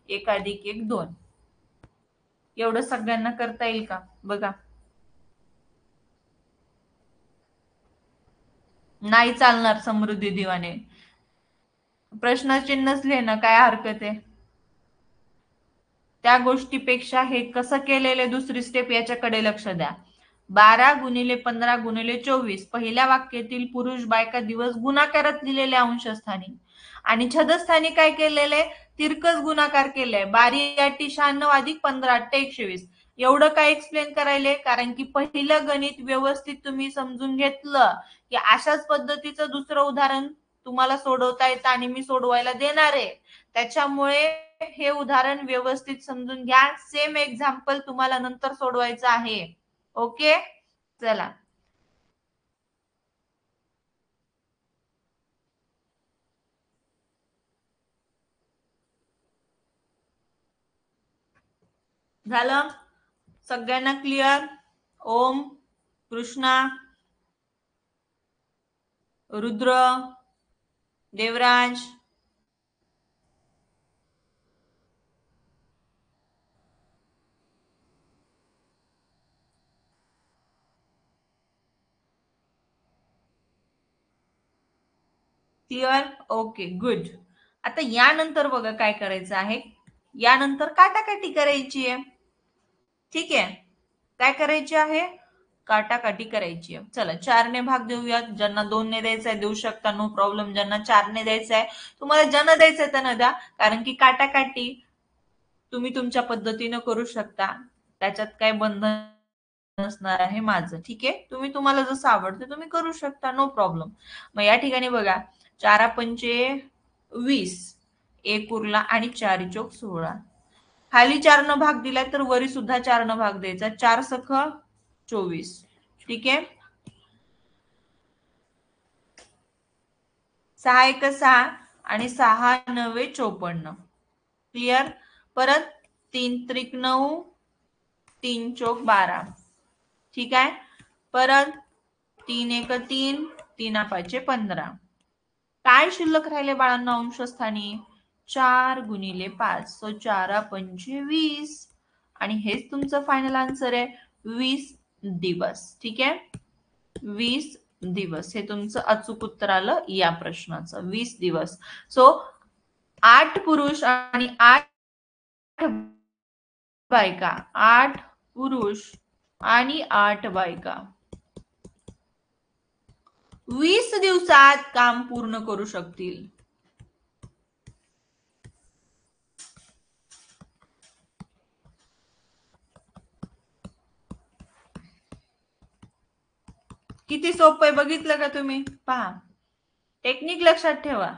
1 अधिक 1 2. एवढं सगळ्यांना करता येईल का बघा. नाही चालणार समृद्धी दिवाने. प्रश्नचिन्हच लिहिणं काय हरकत आहे. त्या गोष्टीपेक्षा हे कसं केलेलं दुसरी स्टेप याच्याकडे लक्ष द्या. 12 गुणिले 15 गुणिले 24 पहिल्या वाक्यातील पुरुष बायका दिवस गुणाकारात लिहिलेले अंशस्थानी आणि छदस्थानी काय केलेले तिरकस गुणाकार केलाय. 12 8 96 अधिक 15 8 120. एवढं काय एक्सप्लेन करायले, कारण की पहिलं गणित व्यवस्थित तुम्ही समजून घेतलं की अशाच पद्धतीचं दुसरं उदाहरण तुम्हाला सोडवता येतं आणि मी सोडवायला देणार आहे. त्याच्यामुळे हे उदाहरण व्यवस्थित समजून घ्या. सेम एक्झाम्पल तुम्हाला नंतर सोडवायचं आहे. ओके. चला झालं सगळ्यांना क्लिअर. ओम, कृष्णा, रुद्र, देवराज, क्लिअर. Okay good. आता यानंतर बघा काय करायचं आहे. यानंतर काटाकाटी करायची आहे. ठीक आहे. काय करायची आहे, काटाकाटी करायची आहे. चला 4ने भाग देऊयात. ज्यांना 2ने द्यायचा आहे देऊ शकता, नो प्रॉब्लेम. ज्यांना 4ने द्यायचा आहे, तुम्हाला ज्यांना द्यायचंय त्यांना द्या, कारण की काटाकाटी तुम्ही तुमच्या पद्धतीनं करू शकता. त्याच्यात काय बंधन नसणार आहे माझं. ठीक आहे. तुम्ही तुम्हाला जसं आवडतं तुम्ही करू शकता, नो प्रॉब्लेम. मग या ठिकाणी बघा 4 पंचे 20, 1 उरला आणि 4 चोक 16. खाली 4 न भाग दिलाय तर वरी सुद्धा 4 न भाग द्यायचा. 4 सख 24. ठीक आहे. 6 1 6 आणि 6 9 54. क्लिअर. परत 3 त्रिक 9, 3 चोक 12. ठीक आहे. परत 3 1 3, 3 5 15. काय शिल्लक राहिले बाळांना अंशस्थानी, 4 गुणिले 5. सो 4 पंचे 20 आणि हेच तुमचं फायनल आन्सर आहे 20 दिवस. ठीक आहे. 20 दिवस हे तुमचं अचूक उत्तर आलं या प्रश्नाचं. 20 दिवस. सो 8 पुरुष आणि 8 बायका, 8 पुरुष आणि 8 बायका 20 दिवसात काम पूर्ण करू शकतील. किती सोपं आहे बघितलं का तुम्ही. पहा टेक्निक लक्षात ठेवा.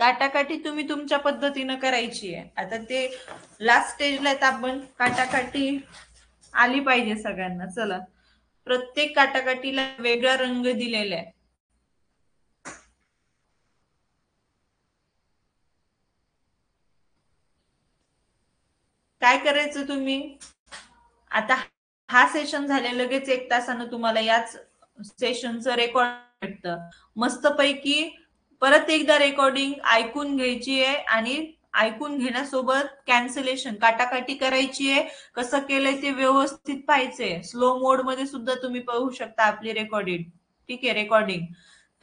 काटाकाटी तुम्ही तुमच्या पद्धतीनं करायची आहे. आता ते लास्ट स्टेजला आहेत आपण. काटाकाटी आली पाहिजे सगळ्यांना. चला प्रत्येक काटाकाटीला वेगळा रंग दिलेला आहे. काय करायचं तुम्ही, आता हा सेशन झाले लगेच 1 तासानं तुम्हाला याच सेशनचं रेकॉर्ड भेटतं. मस्तपैकी परत एकदा रेकॉर्डिंग ऐकून घ्यायची आहे आणि ऐकून घेण्यासोबत कॅन्सलेशन काटाकाटी करायची आहे. कसं केलंय ते व्यवस्थित पाहायचंय. स्लो मोड मध्ये सुद्धा तुम्ही पाहू शकता आपली रेकॉर्डिंग. ठीक आहे, रेकॉर्डिंग.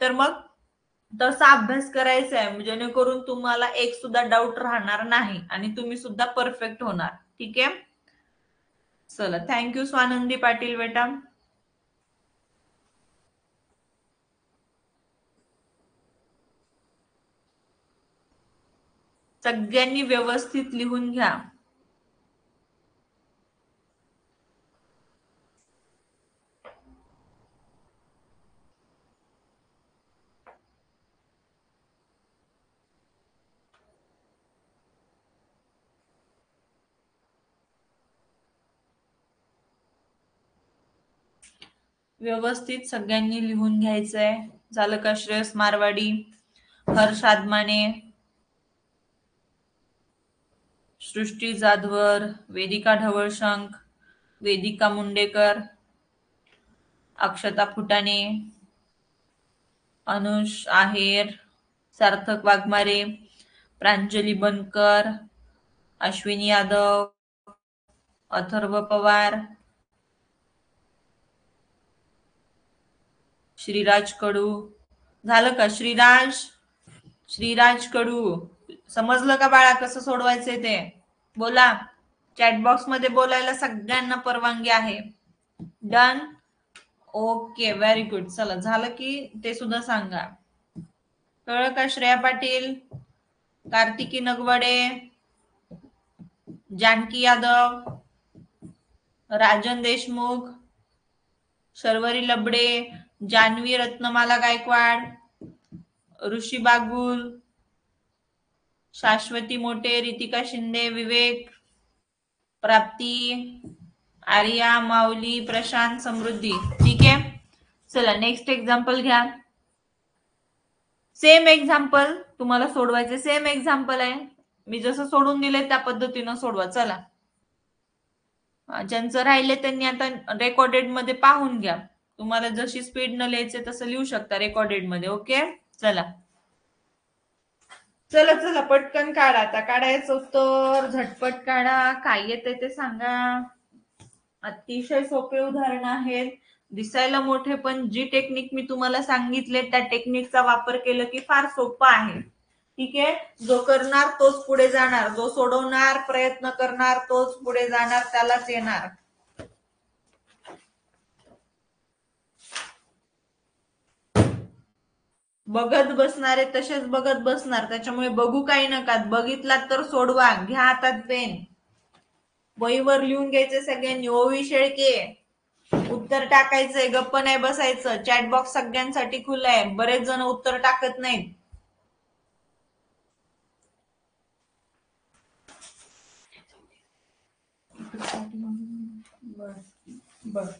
तर मग तसा अभ्यास करायचा आहे जेणेकरून तुम्हाला एक सुद्धा डाऊट राहणार नाही आणि तुम्ही सुद्धा परफेक्ट होणार. ठीक आहे, चला थँक्यू स्वानंदी पाटील बेटा. सगळ्यांनी व्यवस्थित लिहून घ्या. व्यवस्थित सगळ्यांनी लिहून घ्यायचंय. झालं का? श्रेयस मारवाडी, हर्ष आदमाने, सृष्टी जाधवर, वेदिका ढवळशंख, वेदिका मुंडेकर, अक्षता फुटाणे, अनुष आहेर, सार्थक वाघमारे, प्रांजली बनकर, अश्विनी यादव, अथर्व पवार, श्रीराज कडू. झालं का? श्रीराज कडू समजलं का बाळा कसं सोडवायचंय ते? बोला. चॅटबॉक्स मध्ये बोलायला सगळ्यांना परवानगी आहे. डन. Okay, very good. चला झालं की ते सुद्धा सांगा. कळलं का? श्रेया पाटील, कार्तिकी नगवडे, जानकी यादव, राजन देशमुख, शर्वरी लबडे, जान्हवी रत्नमाला गायकवाड, ऋषी बागुल, शाश्वती मोटे, रितिका शिंदे, विवेक, प्राप्ती, आर्या, माऊली, प्रशांत, समृद्धी. ठीक आहे, चला नेक्स्ट एक्झाम्पल घ्या. सेम एक्झाम्पल तुम्हाला सोडवायचे. सेम एक्झाम्पल आहे, मी जसं सोडून दिलंय त्या पद्धतीनं सोडवा. चला, ज्यांचं राहिले त्यांनी आता रेकॉर्डेड मध्ये पाहून घ्या. तुम्हाला जशी स्पीड न लिहायचे तसं लिहू शकता रेकॉर्डेड मध्ये. ओके, चला चला चला पटकन काढा. आता काढायचं उत्तर झटपट काढा. काय येते ते सांगा. अतिशय सोपे उदाहरण आहेत, दिसायला मोठे, पण जी टेक्निक मी तुम्हाला सांगितले त्या टेक्निकचा वापर केलं की फार सोपं आहे. ठीक आहे, जो करणार तोच पुढे जाणार, जो सोडवणार प्रयत्न करणार तोच पुढे जाणार, त्यालाच येणार. बघत बसणारे तसेच बघत बसणार, त्याच्यामुळे बघू काही नका. बघितलात तर सोडवा. घ्या हातात पेन, वहीवर लिहून घ्यायचे सगळ्यांनी. ओवी शेळके, उत्तर टाकायचंय, गप्प नाही बसायचं. चॅटबॉक्स सगळ्यांसाठी खुला आहे, बरेच जण उत्तर टाकत नाहीत. बर,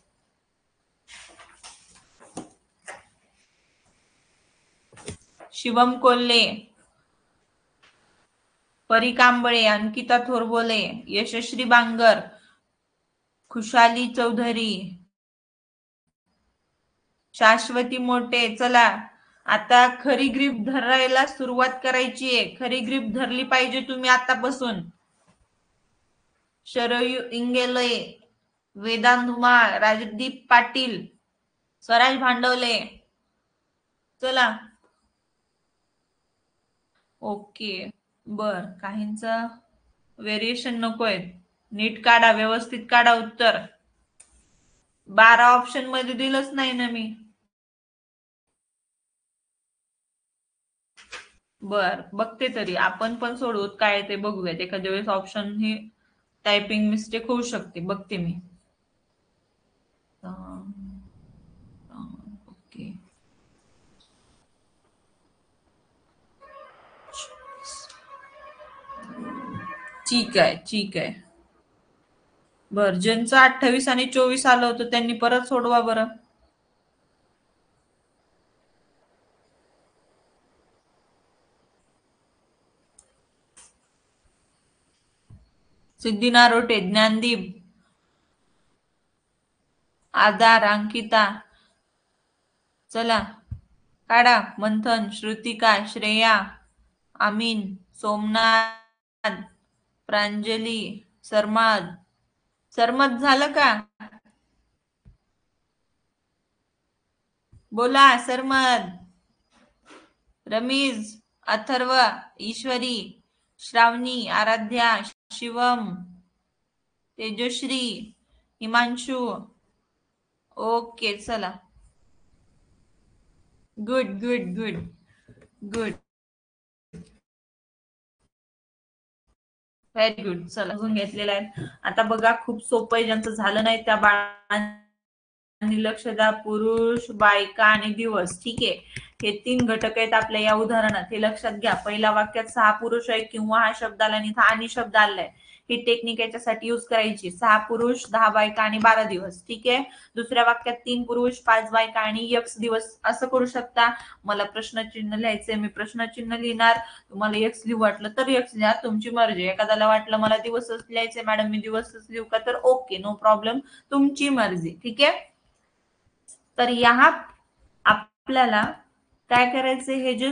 शिवम कोल्हे, परी कांबळे, अंकिता थोरबोले, यशश्री बांगर, खुशाली चौधरी, शाश्वती मोटे. चला आता खरी ग्रीप धरायला सुरुवात करायची आहे. खरी ग्रीप धरली पाहिजे तुम्ही आतापासून. शरयू इंगेले, वेदांत धुमाळ, राजदीप पाटील, स्वराज भांडवले. चला, ओके, बर. काहींचा व्हेरिएशन नकोय, नीट काढा, व्यवस्थित काढा उत्तर. 12 ऑप्शन मध्ये दिलंच नाही ना मी. बर, बघते तरी आपण पण सोडवत काय ते बघूयात. एखाद्या वेळेस ऑप्शन ही टायपिंग मिस्टेक होऊ शकते, बघते मी. ओके, ठीक आहे ठीक आहे. बर, ज्यांचं 28 आणि 24 आलं होतं त्यांनी परत सोडवा बरं. सिद्धी नारोटे, ज्ञानदीप, आधार, अंकिता, चला काढा. मंथन, श्रुतिका, श्रेया, आमीन, सोमनाथ, प्रांजली, सरमद. सरमद झालं का? बोला सरमद. रमीज, अथर्व, ईश्वरी, श्रावणी, आराध्या, शिवम, तेजश्री, हिमांशु. ओके चला. Good good good good. Very good. चला बघून घेतलेला आहे. आता बघा खूप सोपं आहे. ज्यांचं झालं नाही त्या बाळांनी लक्ष द्या. पुरुष, बायका आणि दिवस. ठीक आहे. हे 3 घटक आहेत आपल्या या उदाहरणात. हे लक्षात घ्या. पहिल्या वाक्यात 6 पुरुष आहे किंवा हा शब्द आला आणि इथं आणि शब्द आलाय. ही टेक्निक याच्यासाठी युज करायची. 6 पुरुष, 10 बायका आणि 12 दिवस. ठीक आहे. दुसऱ्या वाक्यात 3 पुरुष, 5 बायका आणि x दिवस असं करू शकता. मला प्रश्नचिन्ह लिहायचंय, मी प्रश्नचिन्ह लिहिणार. तुम्हाला एक्स लिहू वाटलं तर एक्स लिहा, तुमची मर्जी. एखाद्याला वाटलं मला दिवसच लिहायचंय मॅडम, मी दिवसच लिहू का, तर ओके, नो प्रॉब्लेम, तुमची मर्जी. ठीक आहे. तर या आपल्याला काय करायचे, हे जे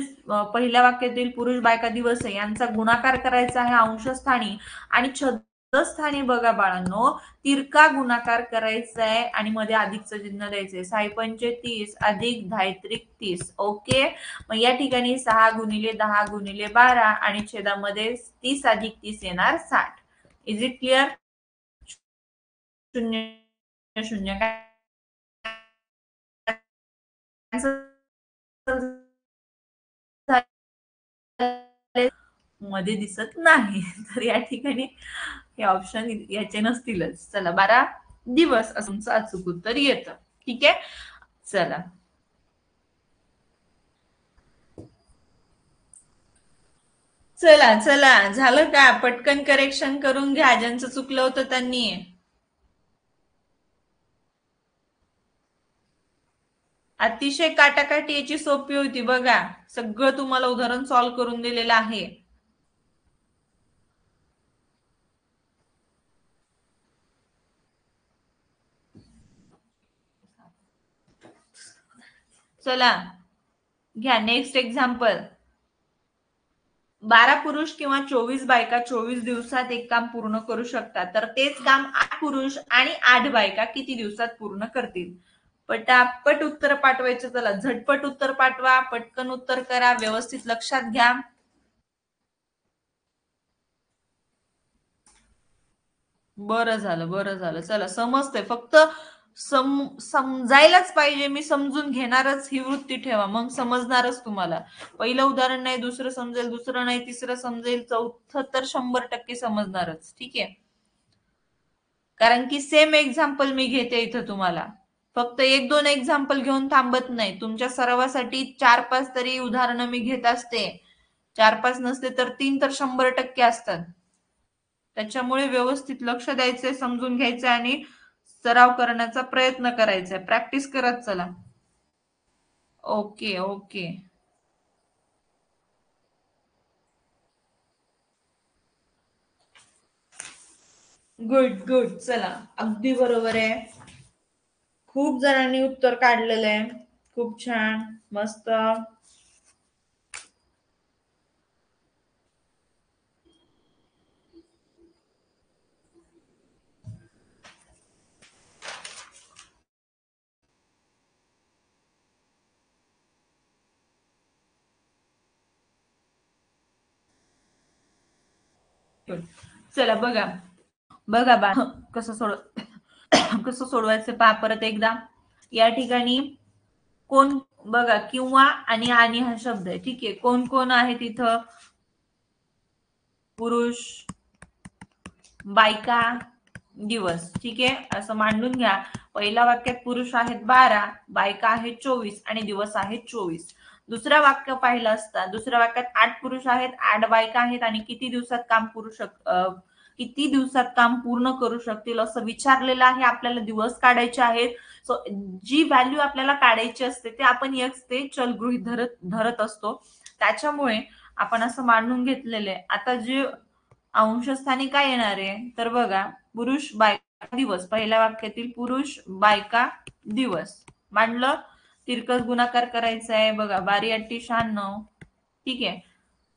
पहिल्या वाक्यातील पुरुष, बायका, दिवस आहे यांचा गुणाकार करायचा आहे अंशस्थानी आणि छदस्थानी. बघा बाळांनो, तिरका गुणाकार करायचा आहे आणि मध्ये अधिकचं चिन्ह द्यायचंय. 6 30 अधिक 10 30. ओके. मग या ठिकाणी 6 गुणिले 10 गुणिले 12 आणि छेदामध्ये 30 अधिक 30 येणार 60. Is it clear? 0 0 मध्ये दिसत नाही. तर या ठिकाणी हे ऑप्शन याचे नसतीलच. चला 12 दिवस असं तुमचं अचूक उत्तर येतं. ठीक आहे. चला चला चला झालं का? पटकन करेक्शन करून घ्या ज्यांचं चुकलं होतं त्यांनी. अतिशय काटाकाटी याची सोपी होती. बघा सगळं तुम्हाला उदाहरण सॉल्व्ह करून दिलेलं आहे. चला घ्या नेक्स्ट एक्झाम्पल. 12 पुरुष किंवा 24 बायका 24 दिवसात एक काम पूर्ण करू शकतात. तर तेच काम 8 पुरुष आणि 8 बायका किती दिवसात पूर्ण करतील? पटापट उत्तर पाठवायचं. चला झटपट उत्तर पाठवा, पटकन उत्तर करा, व्यवस्थित लक्षात घ्या. बरं झालं बरं झालं. चला समजतंय. फक्त समजायलाच पाहिजे. मी समजून घेणारच ही वृत्ती ठेवा, मग समजणारच तुम्हाला. पहिलं उदाहरण नाही, दुसरं समजेल, दुसरं नाही, तिसरं समजेल, चौथं तर 100% समजणारच. ठीक आहे. कारण की सेम एक्झाम्पल मी घेते इथं तुम्हाला. फक्त 1-2 एक्झाम्पल घेऊन थांबत नाही. तुमच्या सरावासाठी 4-5 तरी उदाहरणं मी घेत असते. 4-5 नसते तर 3 तर 100% असतात. त्याच्यामुळे व्यवस्थित लक्ष द्यायचंय, समजून घ्यायचंय आणि सराव करण्याचा प्रयत्न करायचा आहे. प्रॅक्टिस करत चला. Okay okay. Good good. चला अगदी बरोबर आहे. खूप जणांनी उत्तर काढलेलं आहे. खूप छान, मस्त. चला बघा बघा बा कसं कसं सोडवायचं पहा परत एकदा. या ठिकाणी कोण, बघा किंवा आणि हा शब्द आहे. ठीक आहे. कोण कोण आहे तिथं? पुरुष, बायका, दिवस. ठीक आहे. असं मांडून घ्या. पहिल्या वाक्यात पुरुष आहेत 12, बायका आहेत 24 आणि दिवस आहेत 24. दुसरं वाक्य पाहिलं असता, दुसऱ्या वाक्यात 8 पुरुष आहेत, 8 बायका आहेत आणि किती दिवसात काम पूर्ण करू शकतील असं विचारलेलं आहे. आपल्याला दिवस काढायचे आहेत. सो जी व्हॅल्यू आपल्याला काढायची असते ते आपण एक्स ते चल गृहीत धरत असतो. त्याच्यामुळे आपण असं मांडून घेतलेलं आहे. आता जे अंशस्थानी काय येणार आहे तर बघा, पुरुष, बायका दिवस, पहिल्या वाक्यातील पुरुष बायका दिवस मांडलं. तिरकस गुणाकार करायचा आहे बघा, 12×8 = 96. ठीक आहे.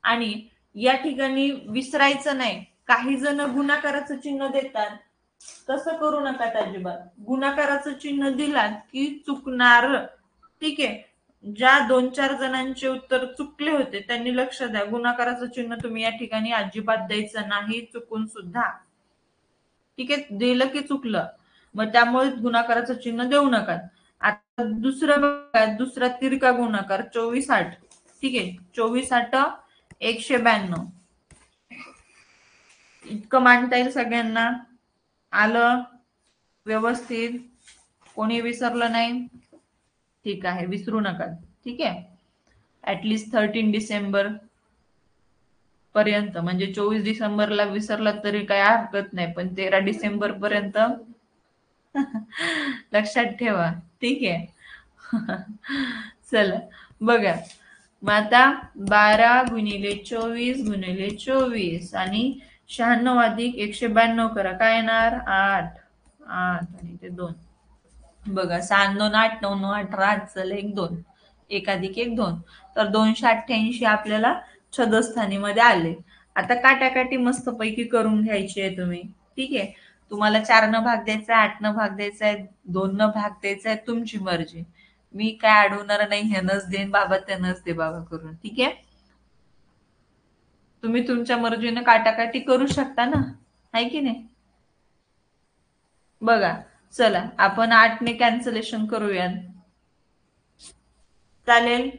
आणि या ठिकाणी विसरायचं नाही, काही जण गुणाकाराचं चिन्ह देतात, तसं करू नका अजिबात. गुणाकाराचं चिन्ह दिलात की चुकणार. ठीक आहे. ज्या 2-4 जणांचे उत्तर चुकले होते त्यांनी लक्ष द्या, गुणाकाराचं चिन्ह तुम्ही या ठिकाणी अजिबात द्यायचं नाही, चुकून सुद्धा. ठीक आहे. दिलं की चुकलं, मग त्यामुळे गुणाकाराचं चिन्ह देऊ नका. आता दुसरा तिरका गुणाकार 24×8. ठीक आहे. 24×8 = 192. इतकं मांडता येईल सगळ्यांना? आलं व्यवस्थित? कोणी विसरलं नाही? ठीक आहे, विसरू नका. ठीक आहे. ऍटलिस्ट 13 डिसेंबर पर्यंत, म्हणजे 24 डिसेंबरला विसरला तरी काय हरकत नाही, पण 13 डिसेंबर पर्यंत लक्षात ठेवा. ठीक आहे. चला बघा, मग आता 12×24 आणि 96 + 192 करा. काय येणार? 8 आणि ते 2. बघा, 6 2 8 9 9 18 8 चल 1 2 1 + 1 2, तर 288 आपल्याला छदस्थानीमध्ये आले. आता काटाकाटी मस्तपैकी करून घ्यायची आहे तुम्ही. ठीक आहे. तुम्हाला 4 न भाग द्यायचा आहे, 8 न भाग द्यायचा आहे, 2 न भाग द्यायचा आहे, तुमची मर्जी. मी काय अडवणार नाही, ह्यानच देईन बाबा त्यानच दे बाबा करून. ठीक आहे. तुम्ही तुमच्या मर्जीने काटाकाटी करू शकता ना, आहे की नाही? बघा, चला आपण 8 ने कॅन्सलेशन करूयात. चालेल?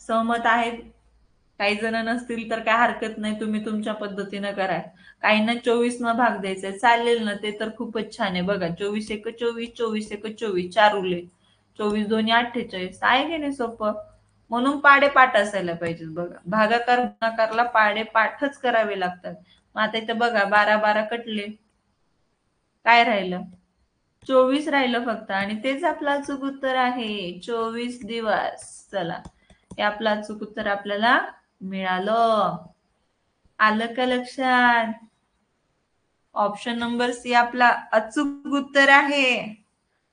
सहमत आहेत? काही जण नसतील तर काय हरकत नाही, तुम्ही तुमच्या पद्धतीनं करा. काहींना 24 न भाग द्यायचंय, चालेल ना, ते तर खूपच छान आहे. बघा, 24×1 = 24, 24×1 = 24, 4 उरले. 24×2 = 48. आहे की नाही सोपं? म्हणून पाडे पाठ असायला पाहिजेत. बघा, भागाकार गुणाकारला पाडे पाठच करावे लागतात. मग आता इथं बघा, 12 12 कटले, काय राहिलं? 24 राहिलं फक्त, आणि तेच आपलं अचूक उत्तर आहे, 24 दिवस. चला, हे आपलं अचूक उत्तर आपल्याला मिळालं. आलं का लक्षात? ऑप्शन नंबर सी आपला अचूक उत्तर आहे.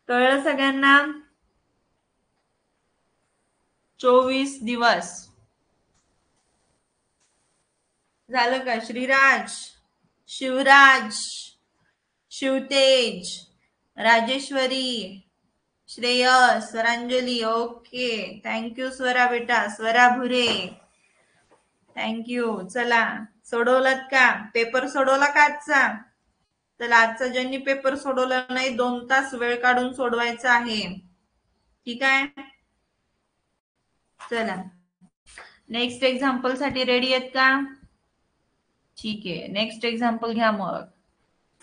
कळलं सगळ्यांना? 24 दिवस. झालं का? श्रीराज, शिवराज, शिवतेज, राजेश्वरी, श्रेयस, स्वरांजली. ओके, थँक्यू स्वरा बेटा, स्वरा भुरे, थँक्यू. चला, सोडवलात का? पेपर सोडवला का आजचा? तर आजचा ज्यांनी पेपर सोडवला नाही, 2 तास वेळ काढून सोडवायचा आहे. ठीक आहे. चला, नेक्स्ट एक्झाम्पल साठी रेडी आहेत का? ठीक आहे, नेक्स्ट एक्झाम्पल घ्या मग.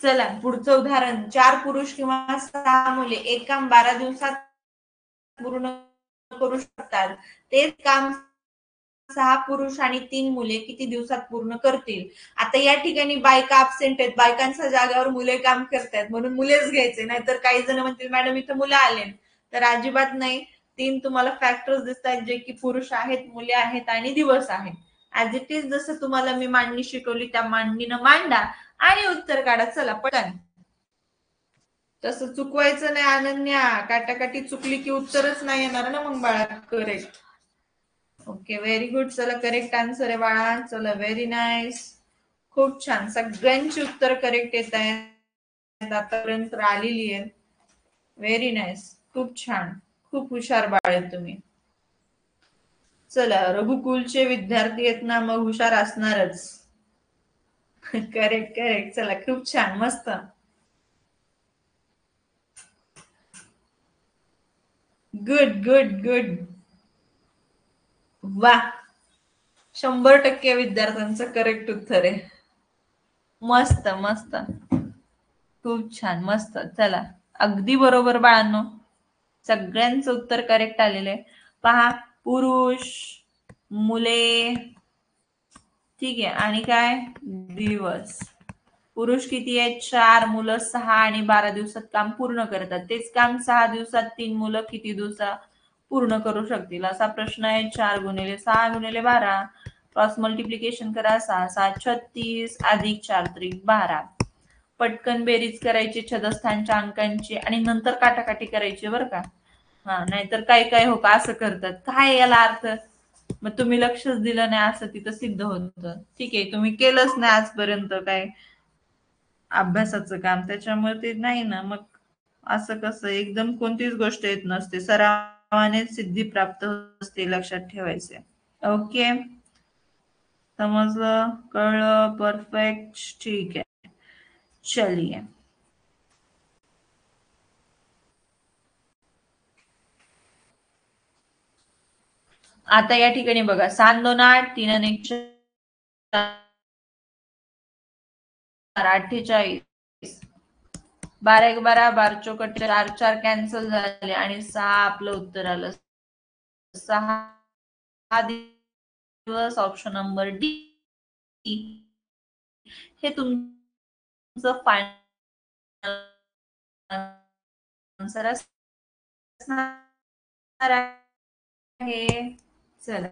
चला, पुढचं उदाहरण. 4 पुरुष किंवा 6 मुले एक काम 12 दिवसात पूर्ण करू शकतात. तेच काम 6 पुरुष आणि 3 मुले किती दिवसात पूर्ण करतील? आता या ठिकाणी बायका अब्सेंट आहेत, बायकांच्या जागेवर मुले काम करतायत, म्हणून मुलेच घ्यायचे. नाहीतर काही जण म्हणतील मॅडम इथं मुलं आले, तर अजिबात नाही. 3 तुम्हाला फॅक्टर्स दिसत आहेत, जे की पुरुष आहेत, मुले आहेत आणि दिवस आहेत. ऍज इट इज जसं तुम्हाला मी मांडणी शिकवली त्या मांडणीनं मांडा आणि उत्तर काढा. चला पटकन. तसं चुकवायचं नाही अनन्या, काटाकाटी चुकली की उत्तरच नाही येणार ना मग बाळा. करेक्ट. Okay, very good. चला, करेक्ट आन्सर आहे बाळा. चला, व्हेरी नाईस, खूप छान. सगळ्यांची उत्तर करेक्ट येत आहेत, आतापर्यंत आलेली आहे. व्हेरी नाईस, खूप छान, खूप हुशार बाळ आहे तुम्ही. चला, रघुकुलचे विद्यार्थी आहेत ना, मग हुशार असणारच. Correct correct. चला, खूप छान, मस्त. Good good good. वा, 100% विद्यार्थ्यांचं करेक्ट उत्तर आहे. मस्त मस्त, खूप छान, मस्त. चला, अगदी बरोबर बाळांनो, सगळ्यांचं उत्तर करेक्ट आलेलं आहे. पहा, पुरुष, मुले, ठीक आहे, आणि काय दिवस. पुरुष किती आहेत? 4, मुलं 6 आणि 12 दिवसात काम पूर्ण करतात. तेच काम 6 दिवसात 3 मुलं किती दिवसात पूर्ण करू शकतील? असा प्रश्न आहे. 4 × 6 × 12, क्रॉस मल्टिप्लिकेशन करा. 6 6 36 अधिक 4 त्रिक 12. पटकन बेरीज करायची छदस्थांच्या अंकांची आणि नंतर काटाकाटी करायची बरं का. हा, नाहीतर काय काय हो का असं करतात, काय याला अर्थ. मग तुम्ही लक्षच दिलं नाही असं तिथं सिद्ध होतं. ठीक आहे, तुम्ही केलंच नाही आजपर्यंत काय अभ्यासाचं काम, त्याच्यामुळे ते नाही ना मग. असं कसं एकदम कोणतीच गोष्ट येत नसते, सरावाने सिद्धी प्राप्त होत असते, लक्षात ठेवायचे. ओके, समजलं, कळलं, परफेक्ट, ठीक आहे, चलिए. आता या ठिकाणी बघा, 7 2 8 3 1 48, 12 1 12, 12 4 4 कॅन्सल झाले आणि 6 आपलं उत्तर आलं. 6 दिवस, ऑप्शन नंबर डी हे तुमचं फायनल आन्सर असणार आहे. चला,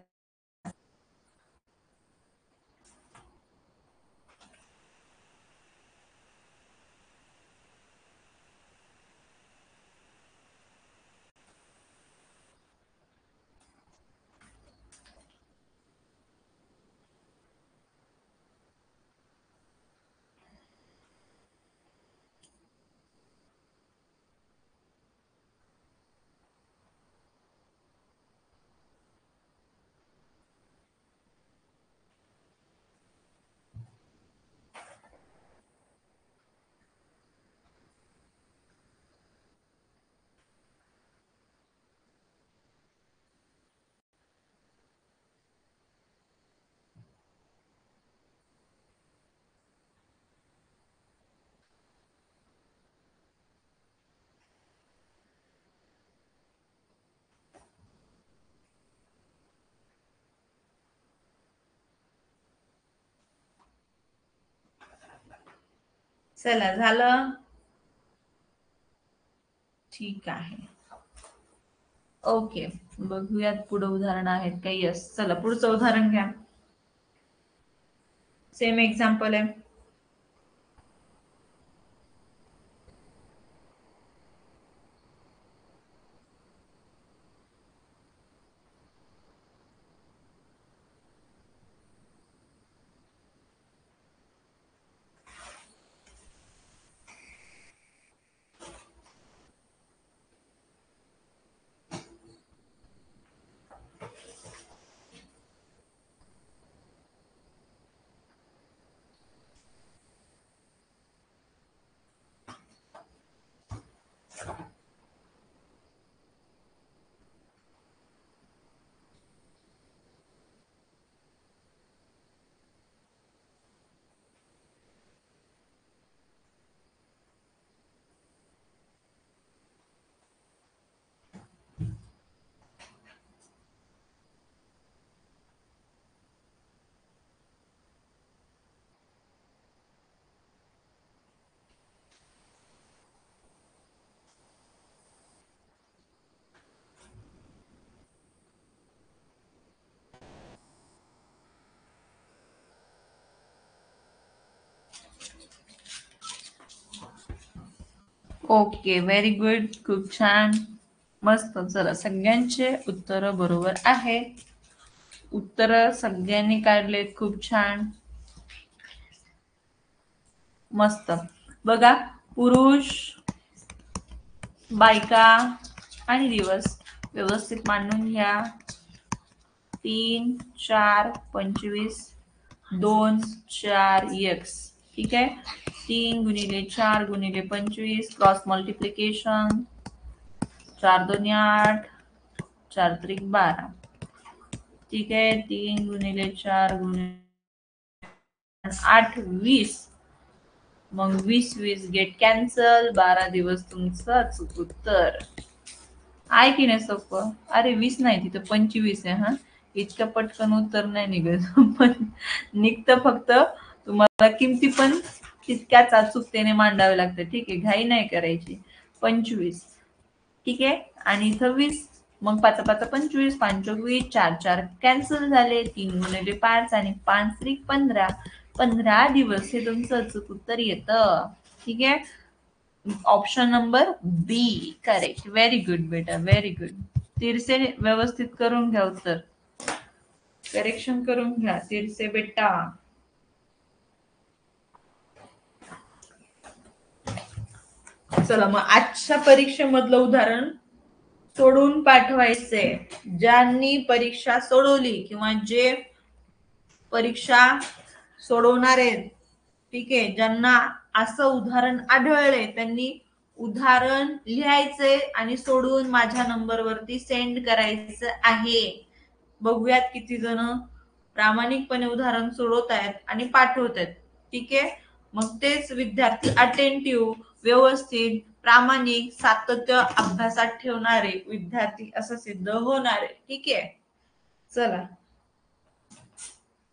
चला, झालं. ठीक आहे, ओके. बघूयात पुढे उदाहरण आहेत का. यस, चला पुढचं उदाहरण घ्या. सेम एक्झाम्पल आहे. ओके, व्हेरी गुड, खूप छान, मस्त. चला, सगळ्यांचे उत्तर बरोबर आहे. उत्तर सगळ्यांनी काढलेत, खूप छान, मस्त. बघा, पुरुष, बायका आणि दिवस व्यवस्थित मांडून घ्या. 3 4 25 2 4 x. ठीक आहे, 3 गुणिले 4 गुणिले 25, क्रॉस मल्टिप्लिकेशन, 4 2 8, 4 3 12. ठीक आहे, 3 गुणिले 4 गुणिले 8 20, मग 20 20 गेट कॅन्सल, 12 दिवस तुमचं अचूक उत्तर आहे की नाही सोपं. अरे 20 नाही, तिथं 25 आहे. हा, इतकं पटकन उत्तर नाही निघत, पण निघतं, फक्त तुम्हाला किमती पण तितक्याच अचूकतेने मांडावे लागते. ठीक आहे, घाई नाही करायची. 25, ठीक आहे, आणि इथं 20, मग 5 5 25, 5 20, 4 4 कॅन्सल झाले, 3 गुणिले 5 आणि 5 3 15. 15 दिवस हे तुमचं अचूक उत्तर येतं. ठीक आहे, ऑप्शन नंबर बी करेक्ट. व्हेरी गुड बेटा, व्हेरी गुड. तिरसे व्यवस्थित करून घ्या, उत्तर करेक्शन करून घ्या तिरसे बेटा. चला मग आजच्या परीक्षेमधलं उदाहरण सोडून पाठवायचे. ज्यांनी परीक्षा सोडवली किंवा जे परीक्षा सोडवणार आहेत, ठीक आहे, ज्यांना असं उदाहरण आढळले त्यांनी उदाहरण लिहायचे आणि सोडून माझ्या नंबरवरती सेंड करायचं आहे. बघूयात किती जण प्रामाणिकपणे उदाहरण सोडवत आहेत आणि पाठवत आहेत. ठीक आहे, मग तेच विद्यार्थी अटेंटिव्ह, व्यवस्थित, प्रामाणिक, सातत्य अभ्यासात ठेवणारे विद्यार्थी असं सिद्ध होणार आहे. ठीक आहे, चला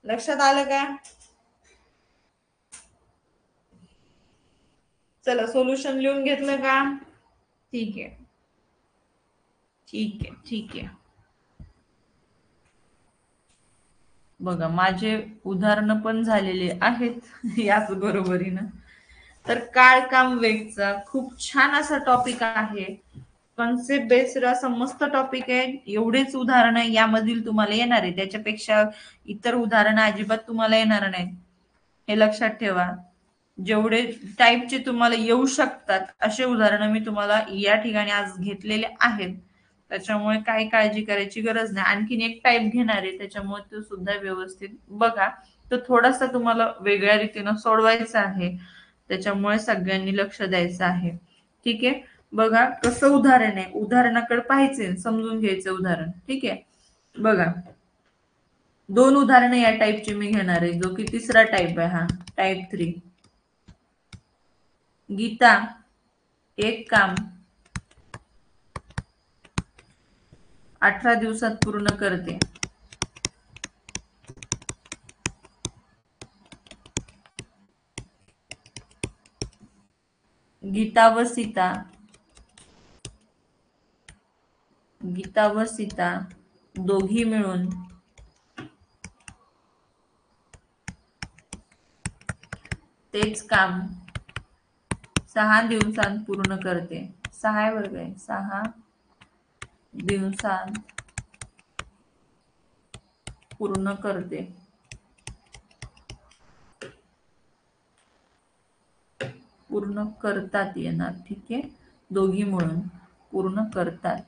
लक्षात आलं का? चला सोल्युशन लिहून घेतलं का? ठीक आहे, ठीक आहे, ठीक आहे. बघा माझे उदाहरण पण झालेले आहेत याच बरोबरीनं. तर काळ काम वेगचा खूप छान असा टॉपिक आहे. कॉन्सेप्ट बेस्ड असं मस्त टॉपिक आहे. एवढेच उदाहरण यामधील तुम्हाला येणार आहे, त्याच्यापेक्षा इतर उदाहरणं अजिबात तुम्हाला येणार नाही. हे लक्षात ठेवा. जेवढे टाईपचे तुम्हाला येऊ शकतात असे उदाहरणं मी तुम्हाला या ठिकाणी आज घेतलेले आहेत. त्याच्यामुळे काही काळजी करायची गरज नाही. आणखीन एक टाईप घेणार आहे, त्याच्यामुळे तो सुद्धा व्यवस्थित बघा. तो थोडासा तुम्हाला वेगळ्या रीतीनं सोडवायचा आहे, त्याच्यामुळे सगळ्यांनी लक्ष द्यायचं आहे. ठीक आहे, बघा कसं उदाहरण आहे, उदाहरणाकडे पाहायचे, समजून घ्यायचं उदाहरण. ठीक आहे, बघा दोन उदाहरणं या टाईपची मी घेणार आहे, जो की तिसरा टाईप आहे, हा टाईप 3. गीता एक काम 18 दिवसात पूर्ण करते. गीता व सीता दोघी मिळून तेच काम 6 दिवसांत पूर्ण करते. 6 वर्ग आहे, 6 दिवसांत पूर्ण करते. पूर्ण करतात येणार. ठीक आहे, दोघी मिळून पूर्ण करतात.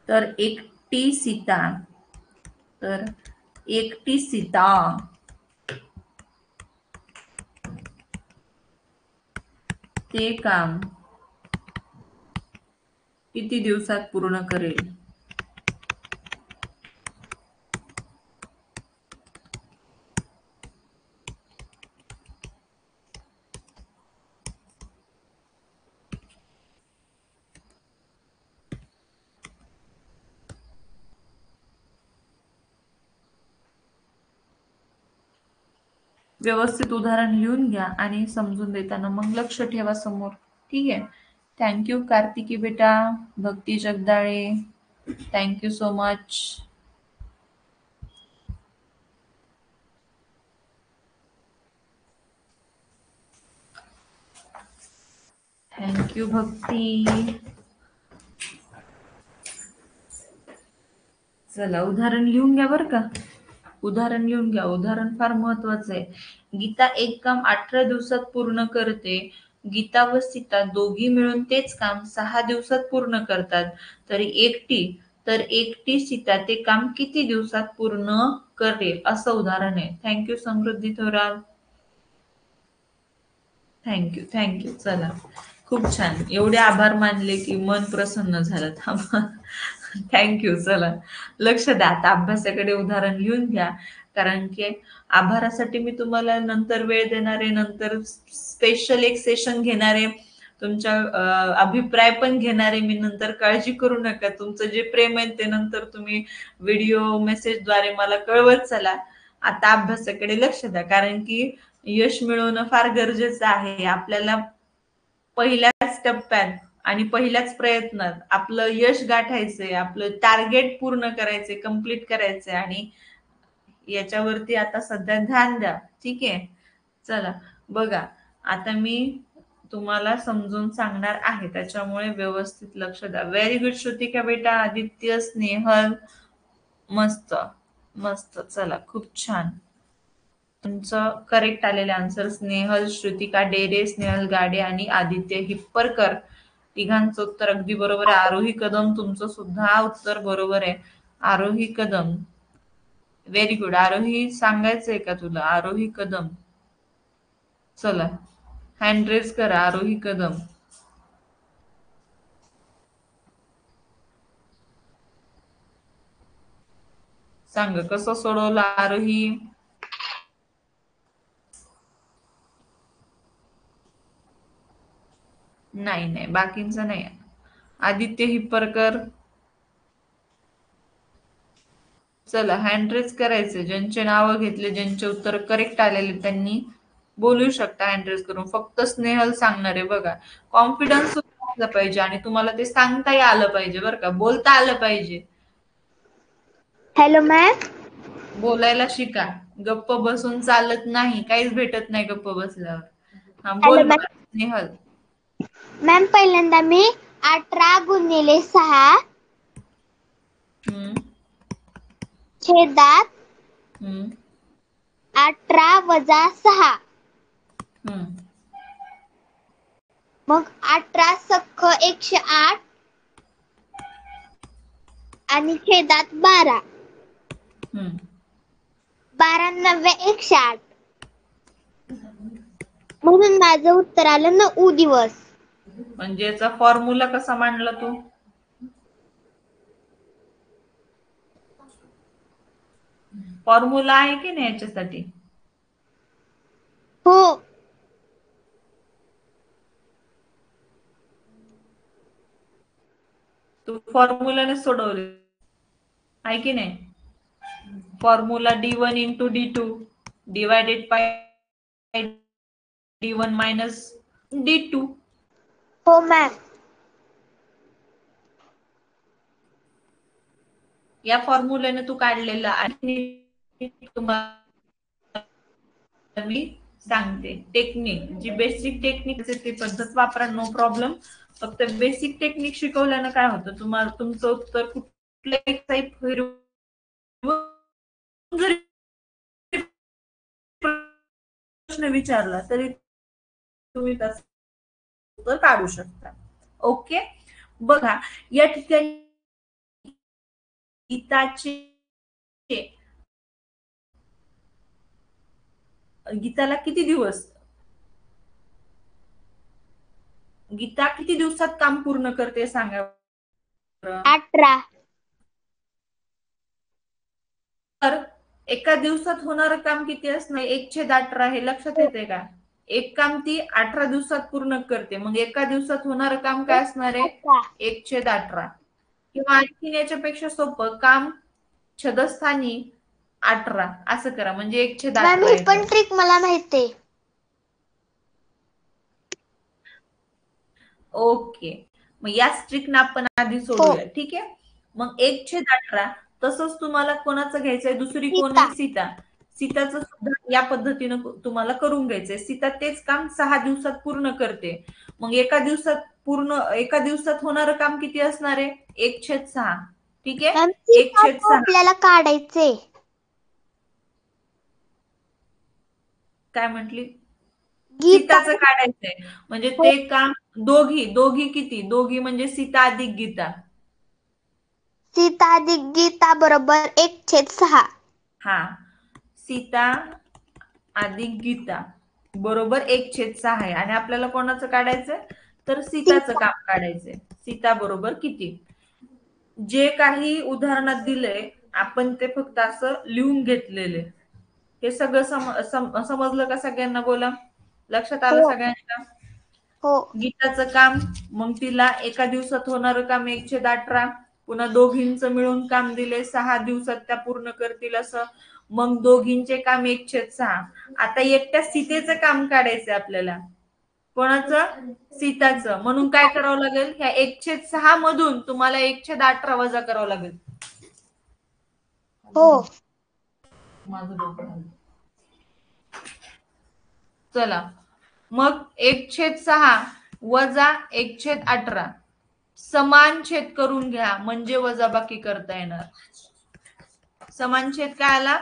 तर एकटी सीता ते काम किती दिवसात पूर्ण करेल? व्यवस्थित उदाहरण लिहून घ्या आणि समजून देताना मग लक्ष ठेवा समोर. ठीक आहे, थँक्यू कार्तिकी बेटा, Bhakti Jagdale, thank you so much. Thank you Bhakti. चला उदाहरण लिहून घ्या बरं का, उदाहरण लिहून घ्या. उदाहरण फार महत्वाचं आहे. गीता एक काम 18 दिवसात पूर्ण करते. गीता व सीता दोघी मिळून तेच काम 6 दिवसात पूर्ण करतात. तर एकटी सीता ते काम किती दिवसात पूर्ण करेल, असं उदाहरण आहे. थँक्यू समृद्धी थोरात, थँक्यू थँक्यू. चला खूप छान, एवढे आभार मानले की मन प्रसन्न झालं. थांबा, थँक्यू. चला लक्ष द्या आता अभ्यासाकडे. उदाहरण लिहून घ्या, कारण की आभारासाठी मी तुम्हाला नंतर वेळ देणार आहे. नंतर स्पेशल एक सेशन घेणार आहे, तुमच्या अभिप्राय पण घेणार आहे मी नंतर. काळजी करू नका, तुमचं जे प्रेम आहे ते नंतर तुम्ही व्हिडिओ मेसेजद्वारे मला कळवत चला. आता अभ्यासाकडे लक्ष द्या, कारण की यश मिळवणं फार गरजेचं आहे. आपल्याला पहिल्याच टप्प्यात आणि पहिल्याच प्रयत्नात आपलं यश गाठायचंय, आपलं टार्गेट पूर्ण करायचंय, कम्प्लीट करायचंय. आणि याच्यावरती आता सध्या ध्यान द्या. ठीक आहे, चला बघा, आता मी तुम्हाला समजून सांगणार आहे, त्याच्यामुळे व्यवस्थित लक्ष द्या. व्हेरी गुड श्रुतिका बेटा, आदित्य, स्नेहल, मस्त मस्त, चला खूप छान. तुमचं करेक्ट आलेले आन्सर स्नेहल, श्रुतिका डेरे, स्नेहल गाडे आणि आदित्य हिप्परकर, तिघांचं उत्तर अगदी बरोबर आहे. आरोही कदम, तुमचं सुद्धा उत्तर बरोबर आहे. आरोही कदम, व्हेरी गुड. आरोही सांगायचंय का तुला? आरोही कदम, चला हँड रेज करा. आरोही कदम, सांग कसं सोडवलं आरोही? नाही नाही, बाकींचं नाही. आदित्य हिप्परकर, चला हँड रेज करायचे. ज्यांचे नावं घेतले, ज्यांचे उत्तर करेक्ट आलेले, त्यांनी बोलू शकता हँड रेज करून. फक्त स्नेहल सांगणार आहे बघा. कॉन्फिडन्स असला पाहिजे आणि तुम्हाला ते सांगताही आलं पाहिजे बरं का, बोलता आलं पाहिजे. हॅलो मॅम, बोलायला शिका, गप्प बसून चालत नाही, काहीच भेटत नाही गप्प बसल्यावर. हा हॅलो बोल मॅम. बघा स्नेहल. मॅम पहिल्यांदा मी 18 गुणिले 6 हम्म छेदात हम्म 18 वजा 6, हम्म मग 18 सख्ख 108 आणि छेदात 12, हम्म 12 नव्वे 108, म्हणून माझं उत्तर आलं 9 दिवस. म्हणजे याचा फॉर्म्युला कसा मांडला तू? फॉर्म्युला आहे की नाही याच्यासाठी? हो. तू फॉर्म्युलाने सोडवले आहे की नाही? Formula D1 into D2 divided by D1 minus D2. हो मॅम. या फॉर्म्युल्याने तू काढलेला आणि तुम्हाला मी सांगते टेक्निक, जी बेसिक टेक्निक ती पद्धत वापरा, नो प्रॉब्लेम. फक्त बेसिक टेक्निक शिकवल्यानं काय होतं, तुम्हाला तुमचं उत्तर कुठल्याही टाईप जरी प्रश्न विचारला तरी तुम्ही त्याचं उत्तर काढू शकता. ओके, बघा या ठिकाणी गीताचे गीताला किती दिवस, गीता किती दिवसात काम पूर्ण करते सांगा बरं? 18. तर एका दिवसात होणारं काम किती असणार? 1/18 हे लक्षात येते का? एक काम ती 18 दिवसात पूर्ण करते, मग एका दिवसात होणारं काम काय असणार आहे? 18. 1/18. किंवा आणखीन याच्यापेक्षा सोपं काम, छदस्थानी 18 असं करा, म्हणजे मॅम 1/18 ही पण येतं. ट्रिक मला माहिती आहे. ओके, मग याच ट्रिकनं आपण आधी सोडूया. ठीक आहे, मग 1/18. तसंच तुम्हाला कोणाचं घ्यायचंय? दुसरी कोण सीता. आहे? सीता. सीताचं सुद्धा या पद्धतीनं तुम्हाला करून घ्यायचंय. सीता तेच काम 6 दिवसात पूर्ण करते, मग एका दिवसात होणारं काम किती असणार आहे? 1/6. ठीक आहे, मॅम सीताचं 1/6. आपल्याला काढायचे. काय म्हटली? गीता. सीताचं काढायचंय, म्हणजे हो. ते काम दोघी दोघी किती? दोघी म्हणजे सीता अधिक गीता. सीता अधिक गीता बरोबर 1/6. हा, सीता अधिक गीता बरोबर 1/6 आहे. आणि आपल्याला कोणाचं काढायचंय? तर सीताचं सीता. काम काढायचंय. सीता बरोबर किती? जे काही उदाहरणात दिलंय आपण ते फक्त असं लिहून घेतलेले. हे सगळं समजलं का सगळ्यांना? बोला, लक्षात आलं हो. सगळ्यांना? हो. गीताचं काम, मग तिला एका दिवसात होणारं काम 1/18. पुन्हा दोघींचं मिळून काम दिले, 6 दिवसात त्या पूर्ण करतील असं, मग दोघींचे काम 1/6. आता एकट्या सीतेचं काम काढायचंय आपल्याला. कोणाचं? सीताचं. म्हणून काय करावं लागेल? ह्या 1/6 मधून तुम्हाला 1/18 वजा करावं लागेल. हो. माझं डोकं. चला मग 1/6 वजा 1/18 समान छेद करून घ्या म्हणजे वजाबाकी करता येणार. समान छेद काय आला?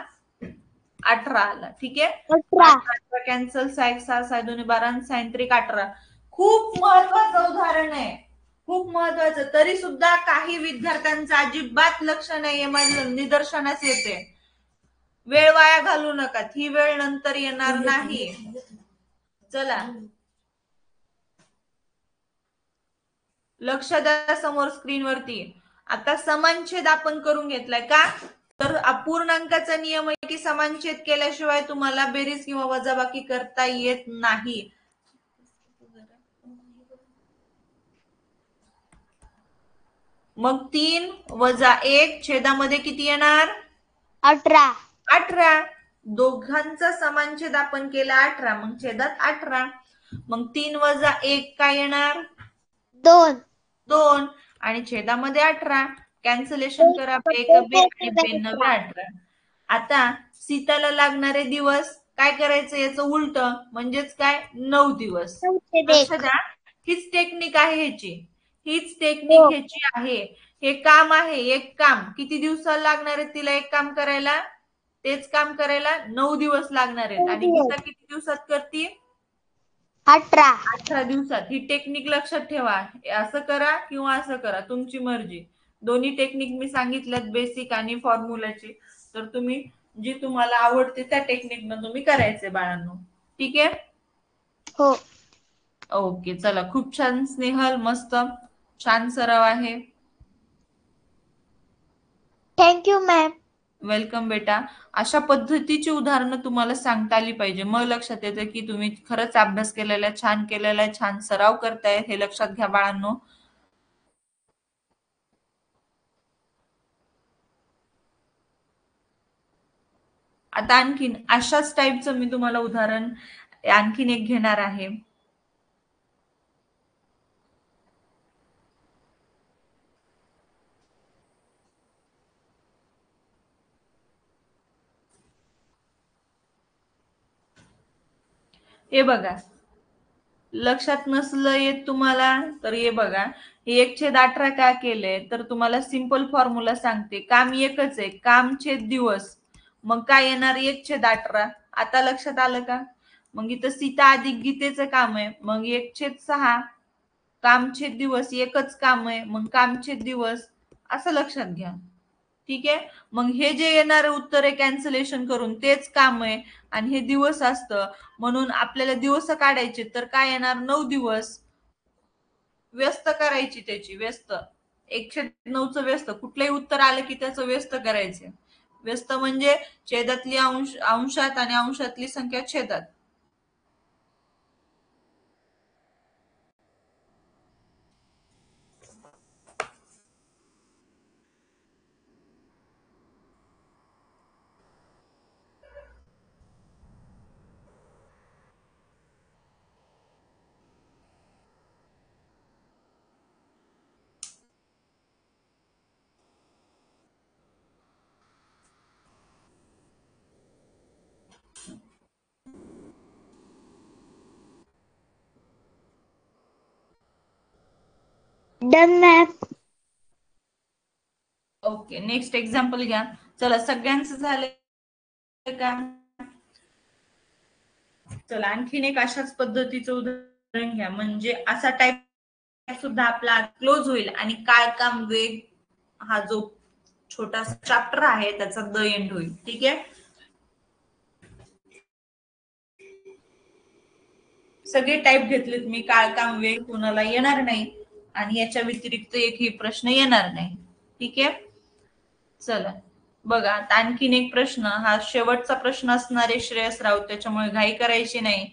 18 आला. ठीक आहे. 18 कॅन्सल. 6 6 2 12 sin 18. खूप महत्वाचं उदाहरण आहे. खूप महत्वाचं. तरी सुद्धा काही विद्यार्थ्यांचं अजिबात लक्ष नाहीये. माझं निदर्शनास येते. वेळ वाया घालू नका. ही वेळ नंतर येणार नाही. चला लक्ष द्या समोर स्क्रीनवरती. आता समानछेद आपण करून घेतलाय का? तर अपूर्णांकाचा नियम आहे की समानछेद केल्याशिवाय तुम्हाला बेरीज किंवा वजाबाकी करता येत नाही. मग 3 वजा 1 छेदामध्ये किती येणार? 18 18. दोघांचा समानछेद आपण केला 18. मग छेदात 18. मग 3 वजा 1 काय येणार? 2 2 आणि छेदामध्ये 18. कॅन्सलेशन करा. बेक बे आणि बेनवे 18. आता सीताला लागणारे दिवस काय करायचं? याचं उलट म्हणजेच काय? 9 दिवस. लक्ष द्या. हीच टेक्निक आहे ह्याची. हीच टेक्निक ह्याची आहे. हे काम आहे. एक काम किती दिवसाला लागणार आहे तिला एक काम करायला? तेच काम करायला 9 दिवस लागणार आहेत. आणि गीता किती दिवसात करते? 18 दिवसात. ही टेक्निक लक्षात ठेवा. असं करा किंवा असं करा, तुमची मर्जी. दोन्ही टेक्निक मी सांगितल्यात, बेसिक आणि फॉर्म्युलाची. तर तुम्ही जी तुम्हाला आवडते त्या टेक्निकनं तुम्ही करायचे बाळांनो. ठीक आहे. हो. ओके. चला खूप छान स्नेहल. मस्त छान सराव आहे. Thank you ma'am. वेलकम बेटा. अशा पद्धतीची उदाहरणं तुम्हाला सांगता आली पाहिजे. मग लक्षात येतं की तुम्ही खरंच अभ्यास केलेला आहे, छान केलेला आहे, छान सराव करताय. हे लक्षात घ्या बाळांनो. आता आणखीन अशाच टाईपचं मी तुम्हाला उदाहरण आणखीन एक घेणार आहे. हे बघा, लक्षात नसलं येत तुम्हाला तर हे बघा, हे 1/18 का केलंय तर तुम्हाला सिंपल फॉर्म्युला सांगते. काम एकच आहे, काम छेद दिवस. मग काय येणार? 1/18. आता लक्षात आलं का? मग इथं सीता अधिक गीतेचं काम आहे. मग 1/6 कामछेद दिवस. एकच काम आहे मग कामछेद दिवस. असं लक्षात घ्या. ठीक आहे. मग हे जे येणारे उत्तर आहे कॅन्सलेशन करून तेच काम आहे आणि हे दिवस असतं. म्हणून आपल्याला दिवस काढायचे तर काय येणार? 9 दिवस. व्यस्त करायची त्याची व्यस्त. 1/9चं व्यस्त. कुठलंही उत्तर आलं की त्याचं व्यस्त करायचे. व्यस्त म्हणजे छेदातली अंशात आणि अंशातली संख्या छेदात. Done ma'am. Okay. Next example घ्या. चला सगळ्यांचं झालं का? चला आणखीन एक अशाच पद्धतीचं उदाहरण घ्या. म्हणजे असा टाइप सुद्धा आपला क्लोज होईल आणि काय काम वेग हा जो छोटासा चॅप्टर आहे त्याचा द एंड होईल. ठीक आहे. सगळे टाईप घेतलेत मी. काळ काम वेग कुणाला येणार नाही आणि याच्या व्यतिरिक्त एकही प्रश्न येणार नाही. ठीक आहे. चला बघा आता आणखीन एक प्रश्न. हा शेवटचा प्रश्न असणार आहे श्रेयस राव, त्याच्यामुळे घाई करायची नाही.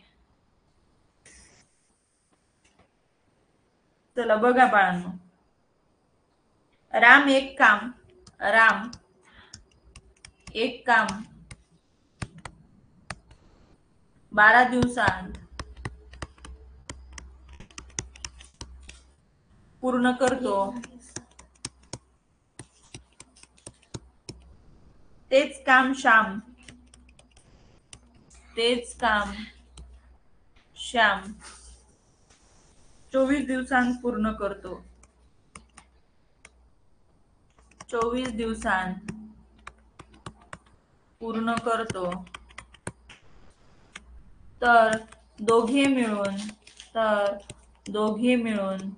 चला बघा बाळांनो. राम एक काम 12 दिवसांत पूर्ण करतो. तेच काम श्याम तेच काम श्याम 24 दिवसांत पूर्ण करतो. 24 दिवसांत पूर्ण करतो. तर दोघे मिळून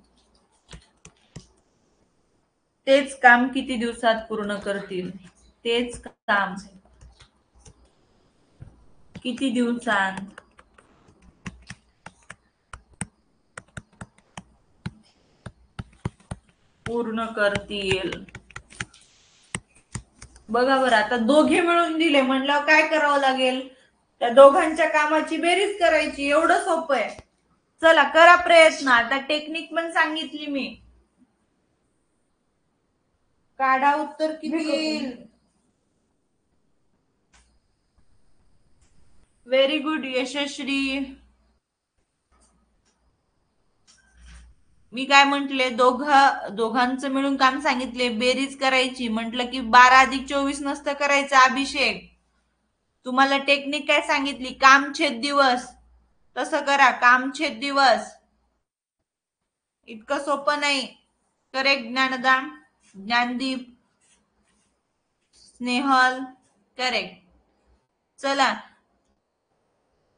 तेच काम किती दिवसात पूर्ण करतील? तेच काम किती दिवसांत पूर्ण करतील? बघा बरं, आता दोघे मिळून दिले म्हणल्यावर काय करावं लागेल? त्या दोघांच्या कामाची बेरीज करायची. एवढं सोपं आहे. चला करा प्रयत्न. आता टेक्निक पण सांगितली मी. काढा उत्तर किती येईल. व्हेरी गुड यशस्वी. मी काय म्हंटले, दोघांचं मिळून काम सांगितले, बेरीज करायची. म्हटलं की 12 अधिक 24 नसतं करायचं. अभिषेक, तुम्हाला टेक्निक काय सांगितली? कामछेद दिवस. तसं करा, कामछेद दिवस. इतकं सोपं नाही. Correct Dnyandan, Dnyandeep, Snehal, correct. चला,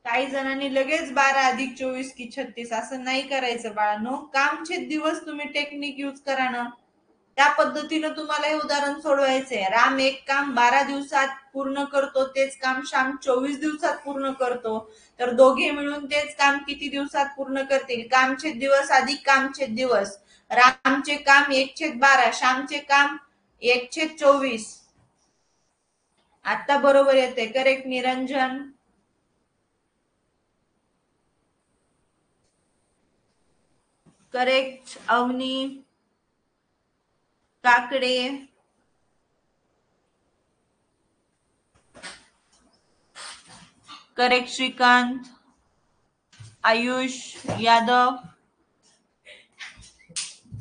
काही जणांनी लगेच 12 अधिक 24 की 36 असं नाही करायचं बाळांनो. कामछेद दिवस तुम्ही टेक्निक यूज करा ना. त्या पद्धतीनं तुम्हाला हे उदाहरण सोडवायचंय. राम एक काम 12 दिवसात पूर्ण करतो, तेच काम श्याम 24 दिवसात पूर्ण करतो. तर दोघे मिळून तेच काम किती दिवसात पूर्ण करतील? कामछेद दिवस अधिक कामछेद दिवस. रामचे काम 1/12, श्यामचे काम 1/24. आता बरोबर येते. Correct Niranjan. Correct Avani Kakade. Correct Shrikant. Ayush Yadav.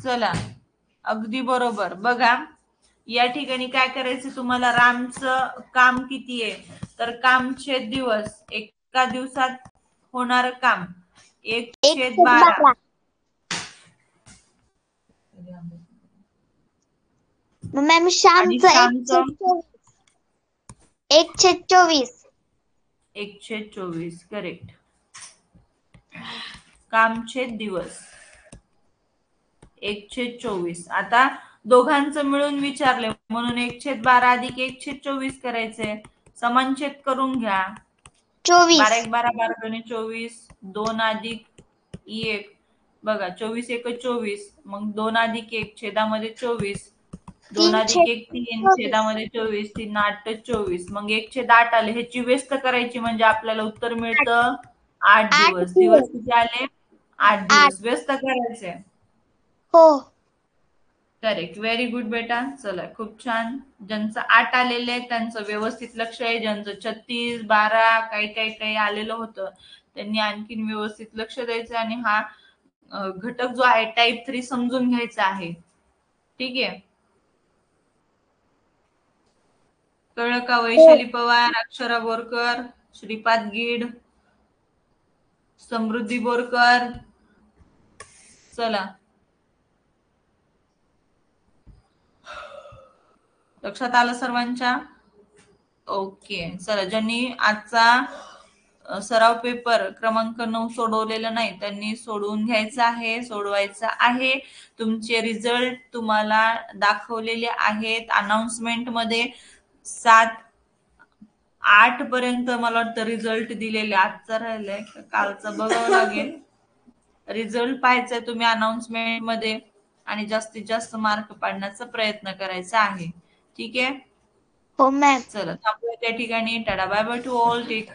चला, अगदी बरोबर. बघा, या ठिकाणी काय करायचं तुम्हाला? रामचं काम किती आहे? तर कामछेद दिवस, एका दिवसात होणार काम 1/12. मॅम श्यामचं 1/24. 1/24. करेक्ट. कामछेद दिवस 1/24. आता दोघांचं मिळून विचारले म्हणून 1/12 अधिक 1/24 करायचंय. समानछेद करून घ्या. 24. 12 1 12, 12 2 24, 2 अधिक 1. बघा, 24 1 24. मग 2 अधिक 1 छेदामध्ये 24. 2 अधिक 1 3 छेदामध्ये 24. 3 8 24. मग 1/8 आले. ह्याची व्यस्त करायची म्हणजे आपल्याला उत्तर मिळतं 8 दिवस. दिवस किती आले? 8 दिवस. व्यस्त करायचे. हो. करेक्ट. व्हेरी गुड बेटा. चला, खूप छान. ज्यांचं 8 आलेले आहे त्यांचं व्यवस्थित लक्ष आहे. ज्यांचं 36 12 काही आलेलं होतं त्यांनी आणखीन व्यवस्थित लक्ष द्यायचं आणि हा घटक जो आहे टाईप 3 समजून घ्यायचा आहे. ठीक आहे. कळलं का? वैशाली पवार, अक्षरा बोरकर, श्रीपाद गीड, समृद्धी बोरकर. चला, लक्षात आलं सर्वांच्या? ओके. चला, ज्यांनी आजचा सराव पेपर क्रमांक 9 सोडवलेला नाही त्यांनी सोडवून घ्यायचा आहे, सोडवायचा आहे. तुमचे रिझल्ट तुम्हाला दाखवलेले आहेत अनाउन्समेंट मध्ये. 7-8 पर्यंत मला वाटतं रिझल्ट दिलेले. आजचा राहिलाय कालचा बघावं लागेल. रिझल्ट पाहायचा तुम्ही अनाउन्समेंट मध्ये आणि जास्तीत जास्त मार्क पाडण्याचा प्रयत्न करायचा आहे. ठीक आहे. हो मॅम. चला, थांबूया त्या ठिकाणी. टाटा bye bye to all. Take care.